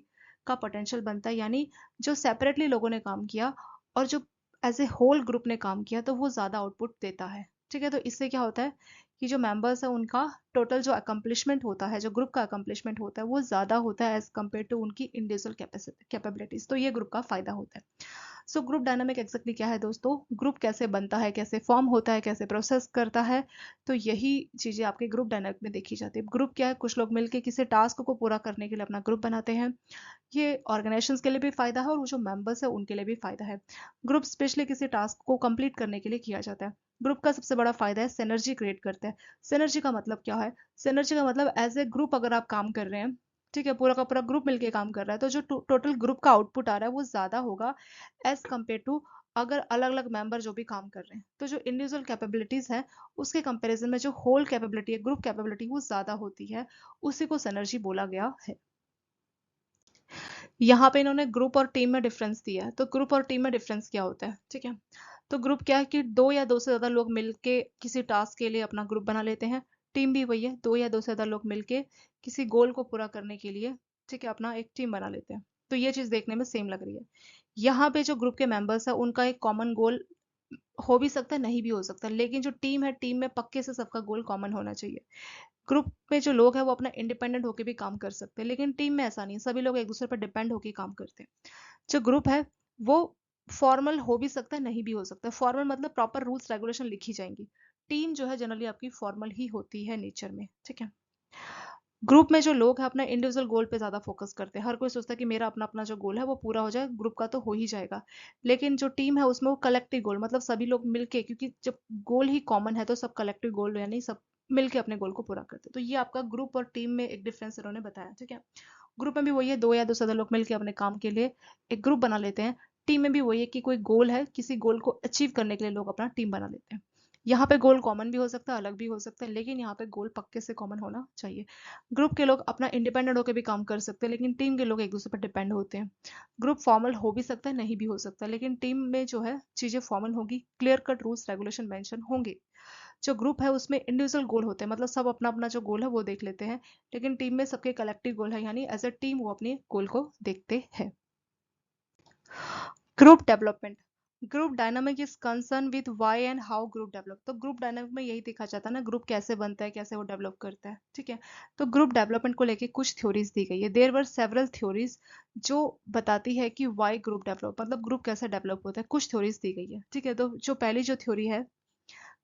का पोटेंशियल बनता है। यानी जो सेपरेटली लोगों ने काम किया और जो एज ए होल ग्रुप ने काम किया तो वो ज्यादा आउटपुट देता है, ठीक है। तो इससे क्या होता है कि जो मेंबर्स है उनका टोटल जो अकम्पलिशमेंट होता है, जो ग्रुप का अकम्पलिशमेंट होता है वो ज्यादा होता है एज कम्पेयर टू उनकी इंडिविजुअल कैपेबिलिटीज। तो ये ग्रुप का फायदा होता है। सो ग्रुप डायनामिक एक्जेक्टली क्या है दोस्तों, ग्रुप कैसे बनता है, कैसे फॉर्म होता है, कैसे प्रोसेस करता है, तो यही चीजें आपके ग्रुप डायनामिक में देखी जाती है। ग्रुप क्या है, कुछ लोग मिलकर किसी टास्क को पूरा करने के लिए अपना ग्रुप बनाते हैं। ये ऑर्गेनाइजेशंस के लिए भी फायदा है और वो जो मेंबर्स है उनके लिए भी फायदा है। ग्रुप स्पेशली किसी टास्क को कंप्लीट करने के लिए किया जाता है। ग्रुप का सबसे बड़ा फायदा है सिनर्जी क्रिएट करते हैं। सिनर्जी का मतलब क्या है, सिनर्जी का मतलब एज ए ग्रुप अगर आप काम कर रहे हैं, ठीक है, पूरा का पूरा ग्रुप मिलके काम कर रहा है, तो जो टोटल ग्रुप का आउटपुट आ रहा है वो ज्यादा होगा एज कम्पेयर टू अगर अलग अलग मेंबर जो भी काम कर रहे हैं। तो जो इंडिविजुअल कैपेबिलिटीज है उसके कंपैरिजन में जो होल कैपेबिलिटी है, ग्रुप कैपेबिलिटी, वो ज्यादा होती है, उसी को सिनर्जी बोला गया है। यहाँ पे इन्होंने ग्रुप और टीम में डिफरेंस दिया है। तो ग्रुप और टीम में डिफरेंस क्या होता है, ठीक है। तो ग्रुप क्या है कि दो या दो से ज्यादा लोग मिलके किसी टास्क के लिए अपना ग्रुप बना लेते हैं। टीम भी वही है, दो या दो से ज्यादा लोग मिलके किसी गोल को पूरा करने के लिए, ठीक है, अपना एक टीम बना लेते हैं। तो ये चीज देखने में सेम लग रही है। यहाँ पे जो ग्रुप के मेंबर्स है उनका एक कॉमन गोल हो भी सकता है, नहीं भी हो सकता, लेकिन जो टीम है, टीम में पक्के से सबका गोल कॉमन होना चाहिए। ग्रुप में जो लोग हैं वो अपना इंडिपेंडेंट होकर भी काम कर सकते हैं, लेकिन टीम में ऐसा नहीं, सभी लोग एक दूसरे पर डिपेंड होकर काम करते हैं। जो ग्रुप है वो फॉर्मल हो भी सकता है, नहीं भी हो सकता। फॉर्मल मतलब प्रॉपर रूल्स रेगुलेशन लिखी जाएंगी। टीम जो है जनरली आपकी फॉर्मल ही होती है नेचर में, ठीक है। ग्रुप में जो लोग हैं अपना इंडिविजुअल गोल पे ज्यादा फोकस करते हैं। हर कोई सोचता है कि मेरा अपना अपना जो गोल है वो पूरा हो जाए, ग्रुप का तो हो ही जाएगा। लेकिन जो टीम है उसमें वो कलेक्टिव गोल, मतलब सभी लोग मिलके, क्योंकि जब गोल ही कॉमन है तो सब कलेक्टिव गोल यानी सब मिलके अपने गोल को पूरा करते हैं। तो ये आपका ग्रुप और टीम में एक डिफरेंस इन्होंने बताया, ठीक है। ग्रुप में भी वही है, 2 या 2 से ज़्यादा लोग मिलके अपने काम के लिए एक ग्रुप बना लेते हैं। टीम में भी वही है कि कोई गोल है, किसी गोल को अचीव करने के लिए लोग अपना टीम बना लेते हैं। यहाँ पे गोल कॉमन भी हो सकता है, अलग भी हो सकता है, लेकिन यहाँ पे गोल पक्के से कॉमन होना चाहिए। ग्रुप के लोग अपना इंडिपेंडेंट होकर भी काम कर सकते हैं, लेकिन टीम के लोग एक दूसरे पर डिपेंड होते हैं। ग्रुप फॉर्मल हो भी सकता है, नहीं भी हो सकता, लेकिन टीम में जो है चीज़ें फॉर्मल होगी, clear cut rules regulation mention होंगे। जो ग्रुप है उसमें इंडिविजुअल गोल होते हैं, मतलब सब अपना अपना जो गोल है वो देख लेते हैं, लेकिन टीम में सबके कलेक्टिव गोल है, यानी एज अ टीम वो अपने गोल को देखते हैं। Group development, group dynamic is concern with why and how group develop. तो ग्रुप डायनामिक में यही देखा जाता है ना, ग्रुप कैसे बनता है, कैसे वो डेवलप करता है, ठीक है। तो ग्रुप डेवलपमेंट को लेके कुछ थ्योरीज दी गई है, देयर वर सेवरल थ्योरीज जो बताती है कि व्हाई ग्रुप डेवलप, मतलब ग्रुप कैसे डेवलप होता है, कुछ थ्योरीज दी गई है, ठीक है। तो जो पहली जो थ्योरी है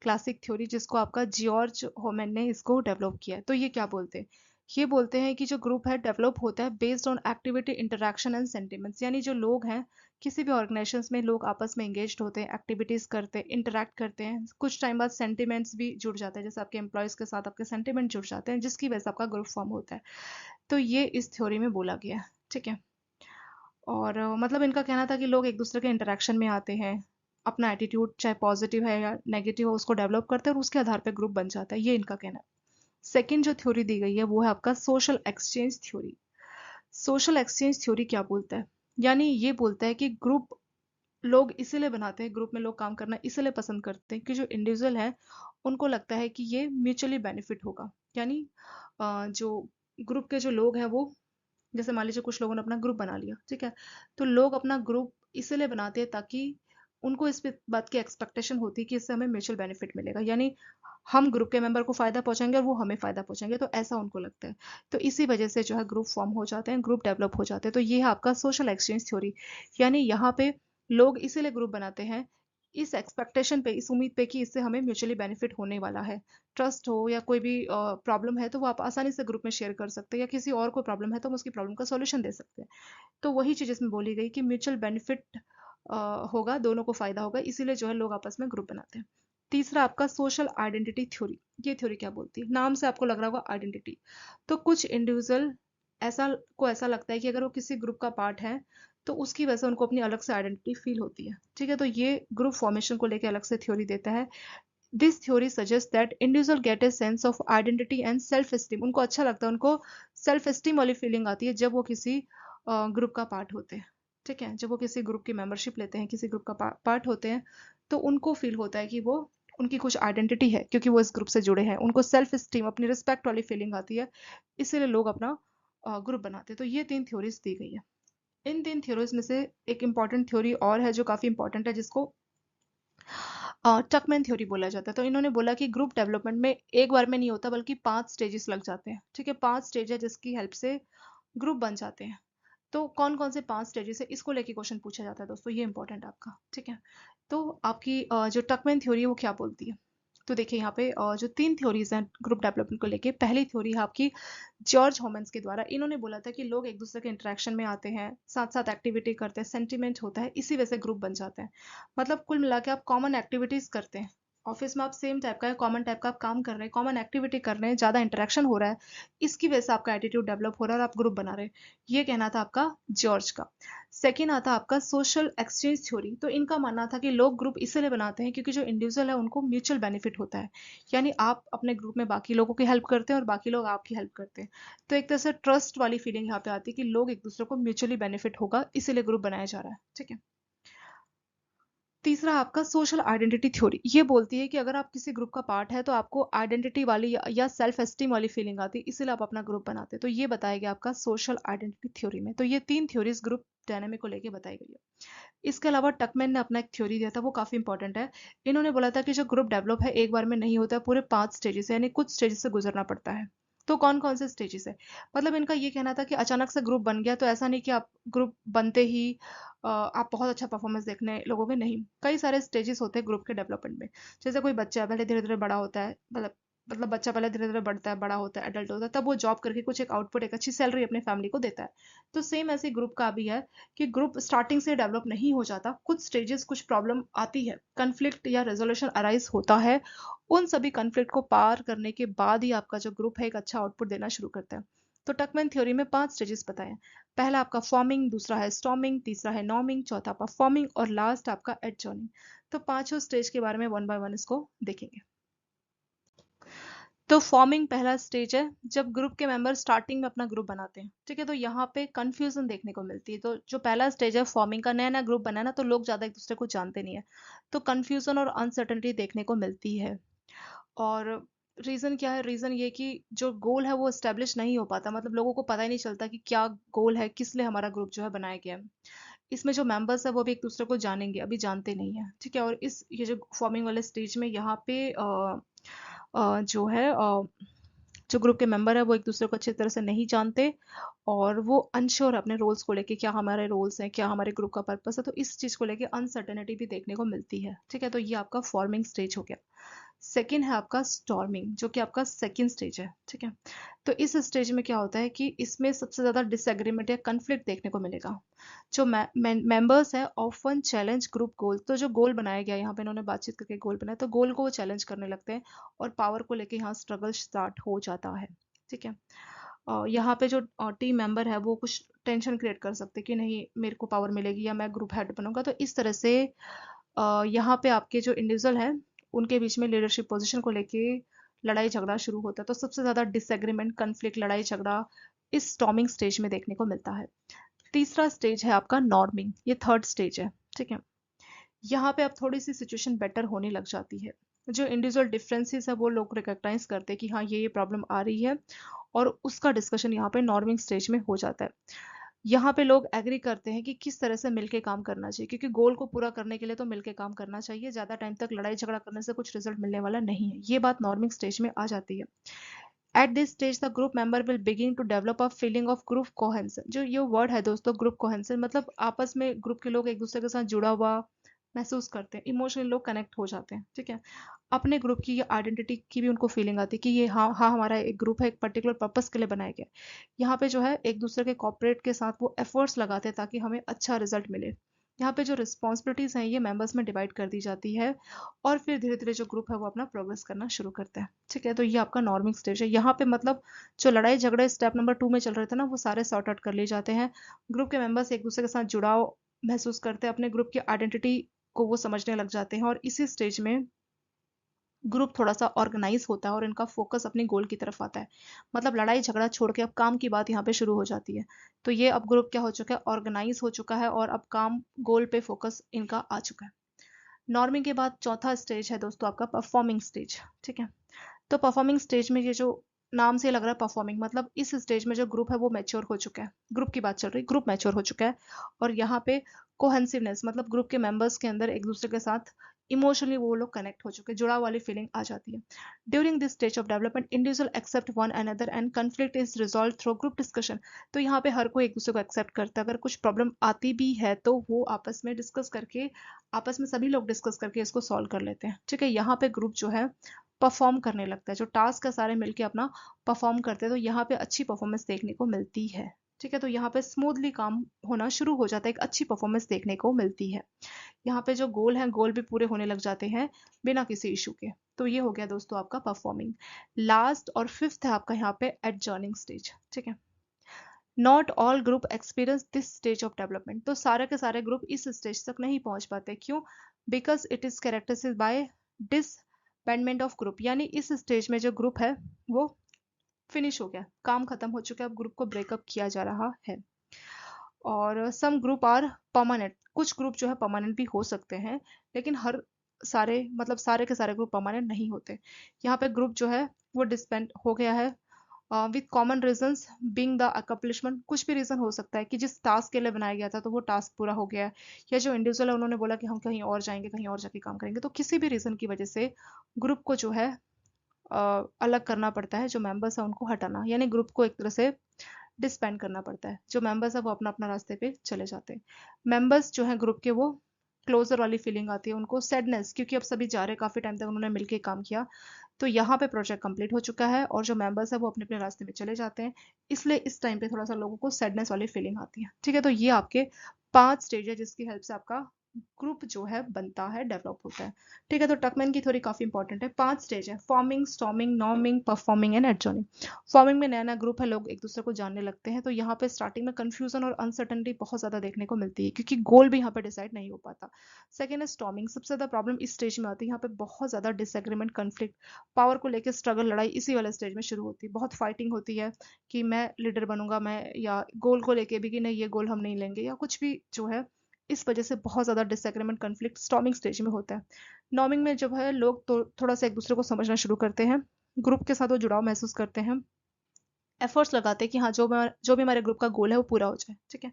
क्लासिक थ्योरी, जिसको आपका जॉर्ज होमन ने इसको डेवलप किया है, तो ये क्या बोलते हैं, ये बोलते हैं कि जो ग्रुप है डेवलप होता है based on activity interaction and sentiments, यानी जो लोग हैं किसी भी ऑर्गेनाइजेशन में लोग आपस में एंगेज होते हैं, एक्टिविटीज करते हैं, इंटरेक्ट करते हैं, कुछ टाइम बाद सेंटिमेंट्स भी जुड़ जाते हैं, जैसे आपके एम्प्लॉयज के साथ आपके सेंटिमेंट जुड़ जाते हैं, जिसकी वजह से आपका ग्रुप फॉर्म होता है। तो ये इस थ्योरी में बोला गया है, ठीक है। और मतलब इनका कहना था कि लोग एक दूसरे के इंटरेक्शन में आते हैं, अपना एटीट्यूड चाहे पॉजिटिव है या नेगेटिव है उसको डेवलप करते हैं और उसके आधार पर ग्रुप बन जाता है, ये इनका कहना है। सेकेंड जो थ्योरी दी गई है वो है आपका social exchange theory. Social exchange theory क्या बोलता है, यानी ये बोलता है कि ग्रुप लोग इसीलिए बनाते हैं, ग्रुप में लोग काम करना इसीलिए पसंद करते हैं कि जो इंडिविजुअल है उनको लगता है कि ये म्यूचुअली बेनिफिट होगा, यानी जो ग्रुप के जो लोग हैं वो, जैसे मान लीजिए कुछ लोगों ने अपना ग्रुप बना लिया, ठीक है, तो लोग अपना ग्रुप इसलिए बनाते हैं ताकि उनको इस बात की एक्सपेक्टेशन होती है कि इससे हमें म्यूचुअल बेनिफिट मिलेगा, यानी हम ग्रुप के मेंबर को फायदा पहुंचाएंगे और वो हमें फायदा पहुंचाएंगे, तो ऐसा उनको लगता है। तो इसी वजह से जो है ग्रुप फॉर्म हो जाते हैं, ग्रुप डेवलप हो जाते हैं। तो ये है आपका सोशल एक्सचेंज थ्योरी, यानी यहाँ पे लोग इसीलिए ग्रुप बनाते हैं, इस एक्सपेक्टेशन पे, इस उम्मीद पे कि इससे हमें म्यूचुअली बेनिफिट होने वाला है। ट्रस्ट हो या कोई भी प्रॉब्लम है तो वो आप आसानी से ग्रुप में शेयर कर सकते हैं, या किसी और को प्रॉब्लम है तो हम उसकी प्रॉब्लम का सॉल्यूशन दे सकते हैं। तो वही चीज़ इसमें बोली गई कि म्यूचुअल बेनिफिट होगा, दोनों को फायदा होगा, इसीलिए जो है लोग आपस में ग्रुप बनाते हैं। तीसरा आपका सोशल आइडेंटिटी थ्योरी। ये थ्योरी क्या बोलती है, नाम से आपको लग रहा होगा आइडेंटिटी। तो कुछ इंडिविजुअल ऐसा लगता है कि अगर वो किसी ग्रुप का पार्ट है तो उसकी वजह से उनको अपनी अलग से आइडेंटिटी फील होती है, ठीक है। तो ये ग्रुप फॉर्मेशन को लेकर अलग से थ्योरी देता है। This theory suggest that individual gate a sense of identity and self esteem, उनको अच्छा लगता है, उनको सेल्फ एस्टीम वाली फीलिंग आती है जब वो किसी ग्रुप का पार्ट होते हैं, ठीक है। जब वो किसी ग्रुप की मेंबरशिप लेते हैं, किसी ग्रुप का पार्ट होते हैं, तो उनको फील होता है कि वो, उनकी कुछ आइडेंटिटी है क्योंकि वो इस ग्रुप से जुड़े हैं, उनको सेल्फ एस्टीम, अपनी रिस्पेक्ट वाली फीलिंग आती है, इसीलिए लोग अपना ग्रुप बनाते हैं। तो ये 3 थ्योरीज दी गई है। इन 3 थ्योरीज में से एक इंपॉर्टेंट थ्योरी और है जो काफी इंपॉर्टेंट है, जिसको टकमैन थ्योरी बोला जाता है। तो इन्होंने बोला कि ग्रुप डेवलपमेंट में एक बार में नहीं होता बल्कि 5 स्टेजेस लग जाते हैं, ठीक है। 5 स्टेज है जिसकी हेल्प से ग्रुप बन जाते हैं। तो कौन कौन से 5 स्टेजेस है, इसको लेके क्वेश्चन पूछा जाता है दोस्तों, ये इंपॉर्टेंट है आपका, ठीक है। तो आपकी जो टकमैन थ्योरी है वो क्या बोलती है, तो देखिए यहाँ पे जो 3 थ्योरीज हैं ग्रुप डेवलपमेंट को लेके। पहली थ्योरी है आपकी जॉर्ज होमन्स के द्वारा, इन्होंने बोला था कि लोग एक दूसरे के इंटरेक्शन में आते हैं, साथ साथ एक्टिविटी करते हैं, सेंटिमेंट होता है, इसी वजह से ग्रुप बन जाते हैं। मतलब कुल मिला के आप कॉमन एक्टिविटीज करते हैं, ऑफिस में आप सेम टाइप का कॉमन टाइप का आप काम कर रहे हैं, कॉमन एक्टिविटी कर रहे हैं, ज्यादा इंटरेक्शन हो रहा है, इसकी वजह से आपका एटीट्यूड डेवलप हो रहा है और आप ग्रुप बना रहे हैं। ये कहना था आपका जॉर्ज का। सेकेंड आता आपका सोशल एक्सचेंज थ्योरी। तो इनका मानना था कि लोग ग्रुप इसलिए बनाते हैं क्योंकि जो इंडिविजुअल है उनको म्यूचुअल बेनिफिट होता है, यानी आप अपने ग्रुप में बाकी लोगों की हेल्प करते हैं और बाकी लोग आपकी हेल्प करते हैं। तो एक तरह से ट्रस्ट वाली फीलिंग यहाँ पे आती है कि लोग एक दूसरे को म्यूचुअली बेनिफिट होगा, इसीलिए ग्रुप बनाया जा रहा है, ठीक है। तीसरा आपका सोशल आइडेंटिटी थ्योरी, ये बोलती है कि अगर आप किसी ग्रुप का पार्ट है तो आपको आइडेंटिटी वाली या सेल्फ एस्टीम वाली फीलिंग आती है, इसीलिए आप अपना ग्रुप बनाते हैं। तो ये बताया गया आपका सोशल आइडेंटिटी थ्योरी में। तो ये 3 थ्योरीज ग्रुप डायनामिक को लेके बताई गई है। इसके अलावा टकमैन ने अपना एक थ्योरी दिया था, वो काफी इंपॉर्टेंट है। इन्होंने बोला था कि जो ग्रुप डेवलप है एक बार में नहीं होता, पूरे 5 स्टेजेस है, यानी कुछ स्टेजेस से गुजरना पड़ता है। तो कौन कौन से स्टेजेस है, मतलब इनका ये कहना था कि अचानक से ग्रुप बन गया तो ऐसा नहीं कि आप ग्रुप बनते ही आप बहुत अच्छा परफॉर्मेंस देखने लोगों के, नहीं, कई सारे स्टेजेस होते हैं ग्रुप के डेवलपमेंट में। जैसे कोई बच्चा है, पहले धीरे धीरे बड़ा होता है, मतलब मतलब बच्चा पहले धीरे धीरे बढ़ता है, बड़ा होता है, एडल्ट होता है, तब वो जॉब करके कुछ एक आउटपुट, एक अच्छी सैलरी अपनी फैमिली को देता है। तो सेम ऐसे ग्रुप का भी है कि ग्रुप स्टार्टिंग से डेवलप नहीं हो जाता, कुछ स्टेजेस, कुछ प्रॉब्लम आती है, कन्फ्लिक्ट या रेजोल्यूशन अराइज होता है। उन सभी कन्फ्लिक्ट को पार करने के बाद ही आपका जो ग्रुप है एक अच्छा आउटपुट देना शुरू करता है। तो टकमैन थ्योरी में 5 स्टेजेस बताए हैं। पहला आपका फॉर्मिंग, दूसरा है स्टॉर्मिंग, तीसरा है नॉर्मिंग, चौथा परफॉर्मिंग और लास्ट आपका एडजॉर्निंग। तो पांचों स्टेज के बारे में वन बाय वन इसको देखेंगे। तो फॉर्मिंग पहला स्टेज है, जब ग्रुप के मेंबर स्टार्टिंग में अपना ग्रुप बनाते हैं, ठीक है। तो यहाँ पे कंफ्यूजन देखने को मिलती है। तो जो पहला स्टेज है फॉर्मिंग का, नया नया ग्रुप बना है ना, तो लोग ज्यादा एक दूसरे को जानते नहीं है, तो कंफ्यूजन और अनसर्टेनिटी देखने को मिलती है। और रीजन क्या है? रीजन ये कि जो गोल है वो एस्टेब्लिश नहीं हो पाता, मतलब लोगों को पता ही नहीं चलता कि क्या गोल है, किस लिए हमारा ग्रुप जो है बनाया गया है। इसमें जो मेंबर्स है वो भी एक दूसरे को जानेंगे, अभी जानते नहीं है, ठीक है। और इस ये जो फॉर्मिंग वाले स्टेज में यहाँ पे जो है जो ग्रुप के मेंबर है वो एक दूसरे को अच्छी तरह से नहीं जानते, और वो अनश्योर है अपने रोल्स को लेके, क्या हमारे रोल्स हैं, क्या हमारे ग्रुप का पर्पस है। तो इस चीज को लेके अनसर्टेनिटी भी देखने को मिलती है, ठीक है। तो ये आपका फॉर्मिंग स्टेज हो गया। सेकंड है आपका स्टॉर्मिंग, जो कि आपका सेकंड स्टेज है, ठीक है। तो इस स्टेज में क्या होता है कि इसमें सबसे ज्यादा डिसएग्रीमेंट या कन्फ्लिक्ट देखने को मिलेगा। जो मेंबर्स है ऑफन चैलेंज ग्रुप गोल, तो जो गोल बनाया गया, यहाँ पे इन्होंने बातचीत करके गोल बनाया, तो गोल को वो चैलेंज करने लगते हैं और पावर को लेके यहाँ स्ट्रगल स्टार्ट हो जाता है, ठीक है। यहाँ पे जो टीम मेंबर है वो कुछ टेंशन क्रिएट कर सकते हैं कि नहीं मेरे को पावर मिलेगी या मैं ग्रुप हेड बनूंगा। तो इस तरह से यहाँ पे आपके जो इंडिविजुअल हैं उनके बीच में लीडरशिप पोजीशन को लेके लड़ाई झगड़ा शुरू होता है। तो सबसे ज्यादा डिसएग्रीमेंट, कन्फ्लिक्ट, लड़ाई झगड़ा इस स्टॉर्मिंग स्टेज में देखने को मिलता है। तीसरा स्टेज है आपका नॉर्मिंग, ये थर्ड स्टेज है, ठीक है। यहाँ पे अब थोड़ी सी सिचुएशन बेटर होने लग जाती है। जो इंडिविजुअल डिफरेंसेस है वो लोग रिकॉग्नाइज करते हैं कि हाँ ये प्रॉब्लम आ रही है, और उसका डिस्कशन यहाँ पे नॉर्मिंग स्टेज में हो जाता है। यहाँ पे लोग एग्री करते हैं कि किस तरह से मिलके काम करना चाहिए, क्योंकि गोल को पूरा करने के लिए तो मिलके काम करना चाहिए, ज्यादा टाइम तक लड़ाई झगड़ा करने से कुछ रिजल्ट मिलने वाला नहीं है। ये बात नॉर्मिंग स्टेज में आ जाती है। At this stage the group member will begin to develop a feeling of group cohesion. जो ये वर्ड है दोस्तों, ग्रुप कोहेंसन, मतलब आपस में ग्रुप के लोग एक दूसरे के साथ जुड़ा हुआ महसूस करते हैं, इमोशनली लोग कनेक्ट हो जाते हैं, ठीक है। अपने ग्रुप की आइडेंटिटी की भी उनको फीलिंग आती है कि ये हाँ हाँ हमारा एक ग्रुप है, एक पर्टिकुलर पर्पस के लिए बनाया गया है। यहाँ पे जो है एक दूसरे के कॉपरेट के साथ वो एफर्ट्स लगाते हैं ताकि हमें अच्छा रिजल्ट मिले। यहाँ पे जो रिस्पॉन्सिबिलिटीज हैं ये मेंबर्स में डिवाइड कर दी जाती है, और फिर धीरे धीरे जो ग्रुप है वो अपना प्रोग्रेस करना शुरू करता है, ठीक है। तो ये आपका नॉर्मिंग स्टेज है। यहाँ पे मतलब जो लड़ाई झगड़े स्टेप नंबर 2 में चल रहे थे ना, वो सारे सॉर्ट आउट कर लिए जाते हैं। ग्रुप के मेंबर्स एक दूसरे के साथ जुड़ाव महसूस करते हैं, अपने ग्रुप की आइडेंटिटी को वो समझने लग जाते हैं, और इसी स्टेज में ग्रुप थोड़ा सा ऑर्गेनाइज होता है और इनका फोकस अपनी गोल की तरफ आता है। मतलब लड़ाई झगड़ा छोड़ के अब काम की बात यहाँ पे शुरू हो जाती है। तो ये अब ग्रुप क्या हो चुका है, ऑर्गेनाइज हो चुका है, और अब काम गोल पे फोकस इनका आ चुका है। नॉर्मिंग के बाद चौथा स्टेज है दोस्तों आपका परफॉर्मिंग स्टेज, ठीक है। तो परफॉर्मिंग स्टेज में ये जो नाम से लग रहा है परफॉर्मिंग, मतलब इस स्टेज में जो ग्रुप है वो मैच्योर हो चुका है, ग्रुप की बात चल रही, ग्रुप मैच्योर हो चुका है। और यहाँ पे कोहेंसिवनेस, मतलब ग्रुप के मेंबर्स के अंदर एक दूसरे के साथ इमोशनली वो लोग कनेक्ट हो चुके हैं, जुड़ाव वाली फीलिंग आ जाती है। During this stage of development individual except one another and conflict is resolve through group discussion. तो यहाँ पे हर कोई एक दूसरे को एक्सेप्ट करता है, अगर कुछ प्रॉब्लम आती भी है तो वो आपस में डिस्कस करके, आपस में सभी लोग डिस्कस करके इसको सॉल्व कर लेते हैं, ठीक है। यहाँ पे ग्रुप जो है परफॉर्म करने लगता है, जो टास्क है सारे मिलके अपना परफॉर्म करते हैं, तो यहाँ पे अच्छी परफॉर्मेंस देखने को मिलती है, ठीक है। तो यहाँ पे स्मूथली काम होना शुरू हो जाता है, एक अच्छी परफॉर्मेंस देखने को मिलती है। यहाँ पे जो गोल है गोल भी पूरे होने लग जाते हैं बिना किसी इशू के। तो ये हो गया दोस्तों आपका परफॉर्मिंग। लास्ट और फिफ्थ है आपका यहाँ पे एडजर्निंग स्टेज, ठीक है। Not all group experience this stage of development. तो सारे के सारे ग्रुप इस स्टेज तक नहीं पहुंच पाते, क्यों? Because it is characterised by disbandment of group, यानी इस स्टेज में जो ग्रुप है वो फिनिश हो गया, काम खत्म हो चुका है, अब ग्रुप को ब्रेकअप किया जा रहा है। और सम ग्रुप आर परमानेंट, कुछ ग्रुप जो है परमानेंट भी हो सकते हैं, लेकिन हर सारे, मतलब सारे के सारे ग्रुप परमानेंट नहीं होते। यहाँ पे ग्रुप जो है वो डिस्बैंड हो गया है with common reasons being the accomplishment. कुछ भी रीजन हो सकता है कि जिस टास्क के लिए बनाया गया था तो वो टास्क पूरा हो गया है, या जो इंडिविजुअल है उन्होंने बोला कि हम कहीं और जाएंगे, कहीं और जाके काम करेंगे। तो किसी भी रीजन की वजह से ग्रुप को जो है अलग करना पड़ता है, जो मेंबर्स है उनको हटाना, यानी ग्रुप को एक तरह से डिस्बैंड करना पड़ता है। जो मेंबर्स है वो अपना अपना रास्ते पे चले जाते हैं। मेंबर्स जो है ग्रुप के वो क्लोजर वाली फीलिंग आती है उनको, सैडनेस, क्योंकि अब सभी जा रहे हैं, काफी टाइम तक उन्होंने मिलके काम किया, तो यहाँ पे प्रोजेक्ट कंप्लीट हो चुका है और जो मेंबर्स है वो अपने अपने रास्ते में चले जाते हैं, इसलिए इस टाइम पे थोड़ा सा लोगों को सैडनेस वाली फीलिंग आती है। ठीक है, तो ये आपके 5 स्टेज है जिसकी हेल्प से आपका ग्रुप जो है बनता है, डेवलप होता है। ठीक है, तो टकमैन की थ्योरी काफी इंपॉर्टेंट है। 5 स्टेज है: forming, storming, norming, performing and adjourning. Forming में नया नया ग्रुप है, लोग एक दूसरे को जानने लगते हैं, तो यहाँ पे स्टार्टिंग में कंफ्यूजन और अनसर्टनिटी बहुत ज्यादा देखने को मिलती है क्योंकि गोल भी यहाँ पे डिसाइड नहीं हो पाता। सेकेंड है स्टॉर्मिंग। सबसे ज्यादा प्रॉब्लम इस स्टेज में आती है, यहाँ पे बहुत ज्यादा डिसएग्रीमेंट, कन्फ्लिक्ट, पावर को लेकर स्ट्रगल, लड़ाई इसी वाले स्टेज में शुरू होती है। बहुत फाइटिंग होती है कि मैं लीडर बनूंगा, मैं, या गोल को लेके भी कि नहीं ये गोल हम नहीं लेंगे, या कुछ भी जो है, इस वजह से बहुत ज्यादा डिसएग्रीमेंट, कन्फ्लिक्ट स्टॉर्मिंग स्टेज में होता है। नॉर्मिंग में जब है लोग तो थोड़ा सा एक दूसरे को समझना शुरू करते हैं, ग्रुप के साथ वो जुड़ाव महसूस करते हैं, एफर्ट्स लगाते हैं कि हाँ जो भी हमारे ग्रुप का गोल है वो पूरा हो जाए। ठीक है।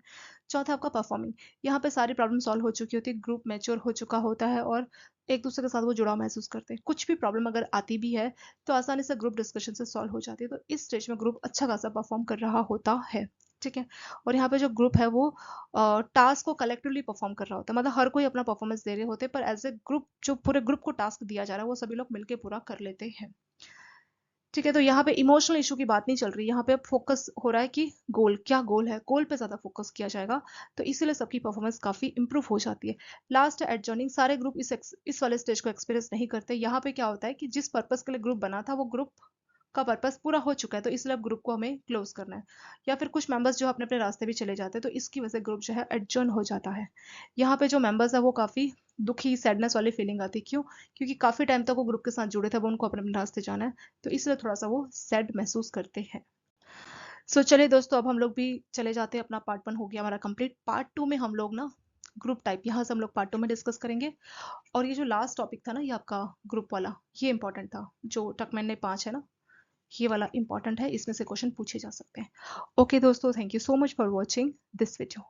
चौथा आपका परफॉर्मिंग। यहाँ पे सारी प्रॉब्लम सॉल्व हो चुकी होती है, ग्रुप मैच्योर हो चुका होता है और एक दूसरे के साथ वो जुड़ाव महसूस करते हैं। कुछ भी प्रॉब्लम अगर आती भी है तो आसानी से ग्रुप डिस्कशन से सॉल्व हो जाती है। तो इस स्टेज में ग्रुप अच्छा खासा परफॉर्म कर रहा होता है। ठीक है। और यहाँ पे जो ग्रुप है वो टास्क को कलेक्टिवली परफॉर्म कर रहा होता है, मतलब हर कोई अपना परफॉर्मेंस दे रहे होते हैं, पर एज ए ग्रुप जो पूरे ग्रुप को टास्क दिया जा रहा है वो सभी लोग मिलकर पूरा कर लेते हैं। ठीक है, तो यहाँ पे इमोशनल इशू की बात नहीं चल रही, यहाँ पे अब फोकस हो रहा है कि गोल क्या, गोल है, गोल पे ज्यादा फोकस किया जाएगा, तो इसीलिए सबकी परफॉर्मेंस काफी इंप्रूव हो जाती है। लास्ट है एडजॉर्निंग। सारे ग्रुप इस वाले स्टेज को एक्सपीरियंस नहीं करते। यहाँ पे क्या होता है कि जिस पर्पस के लिए ग्रुप बना था वो ग्रुप का पर्पस पूरा हो चुका है, तो इसलिए अब ग्रुप को हमें क्लोज करना है, या फिर कुछ मेंबर्स जो अपने अपने रास्ते भी चले जाते हैं, तो इसकी वजह से ग्रुप जो है एडजॉर्न हो जाता है। यहाँ पे जो मेंबर्स है वो काफी दुखी, सैडनेस वाली फीलिंग आती है। क्यों? क्योंकि काफी टाइम तक वो ग्रुप के साथ जुड़े थे, अब उनको अपने अपने रास्ते जाना है, तो इसलिए थोड़ा सा वो सैड महसूस करते हैं। चलिए दोस्तों, अब हम लोग भी चले जाते हैं, अपना पार्ट 1 हो गया हमारा कंप्लीट। पार्ट 2 में हम लोग ना ग्रुप टाइप, यहाँ से हम लोग पार्ट 2 में डिस्कस करेंगे। और ये जो लास्ट टॉपिक था ना, ये आपका ग्रुप वाला, ये इंपॉर्टेंट था, जो टकमैन ने 5 है ना, ये वाला इंपॉर्टेंट है, इसमें से क्वेश्चन पूछे जा सकते हैं। ओके दोस्तों, thank you so much for watching this video.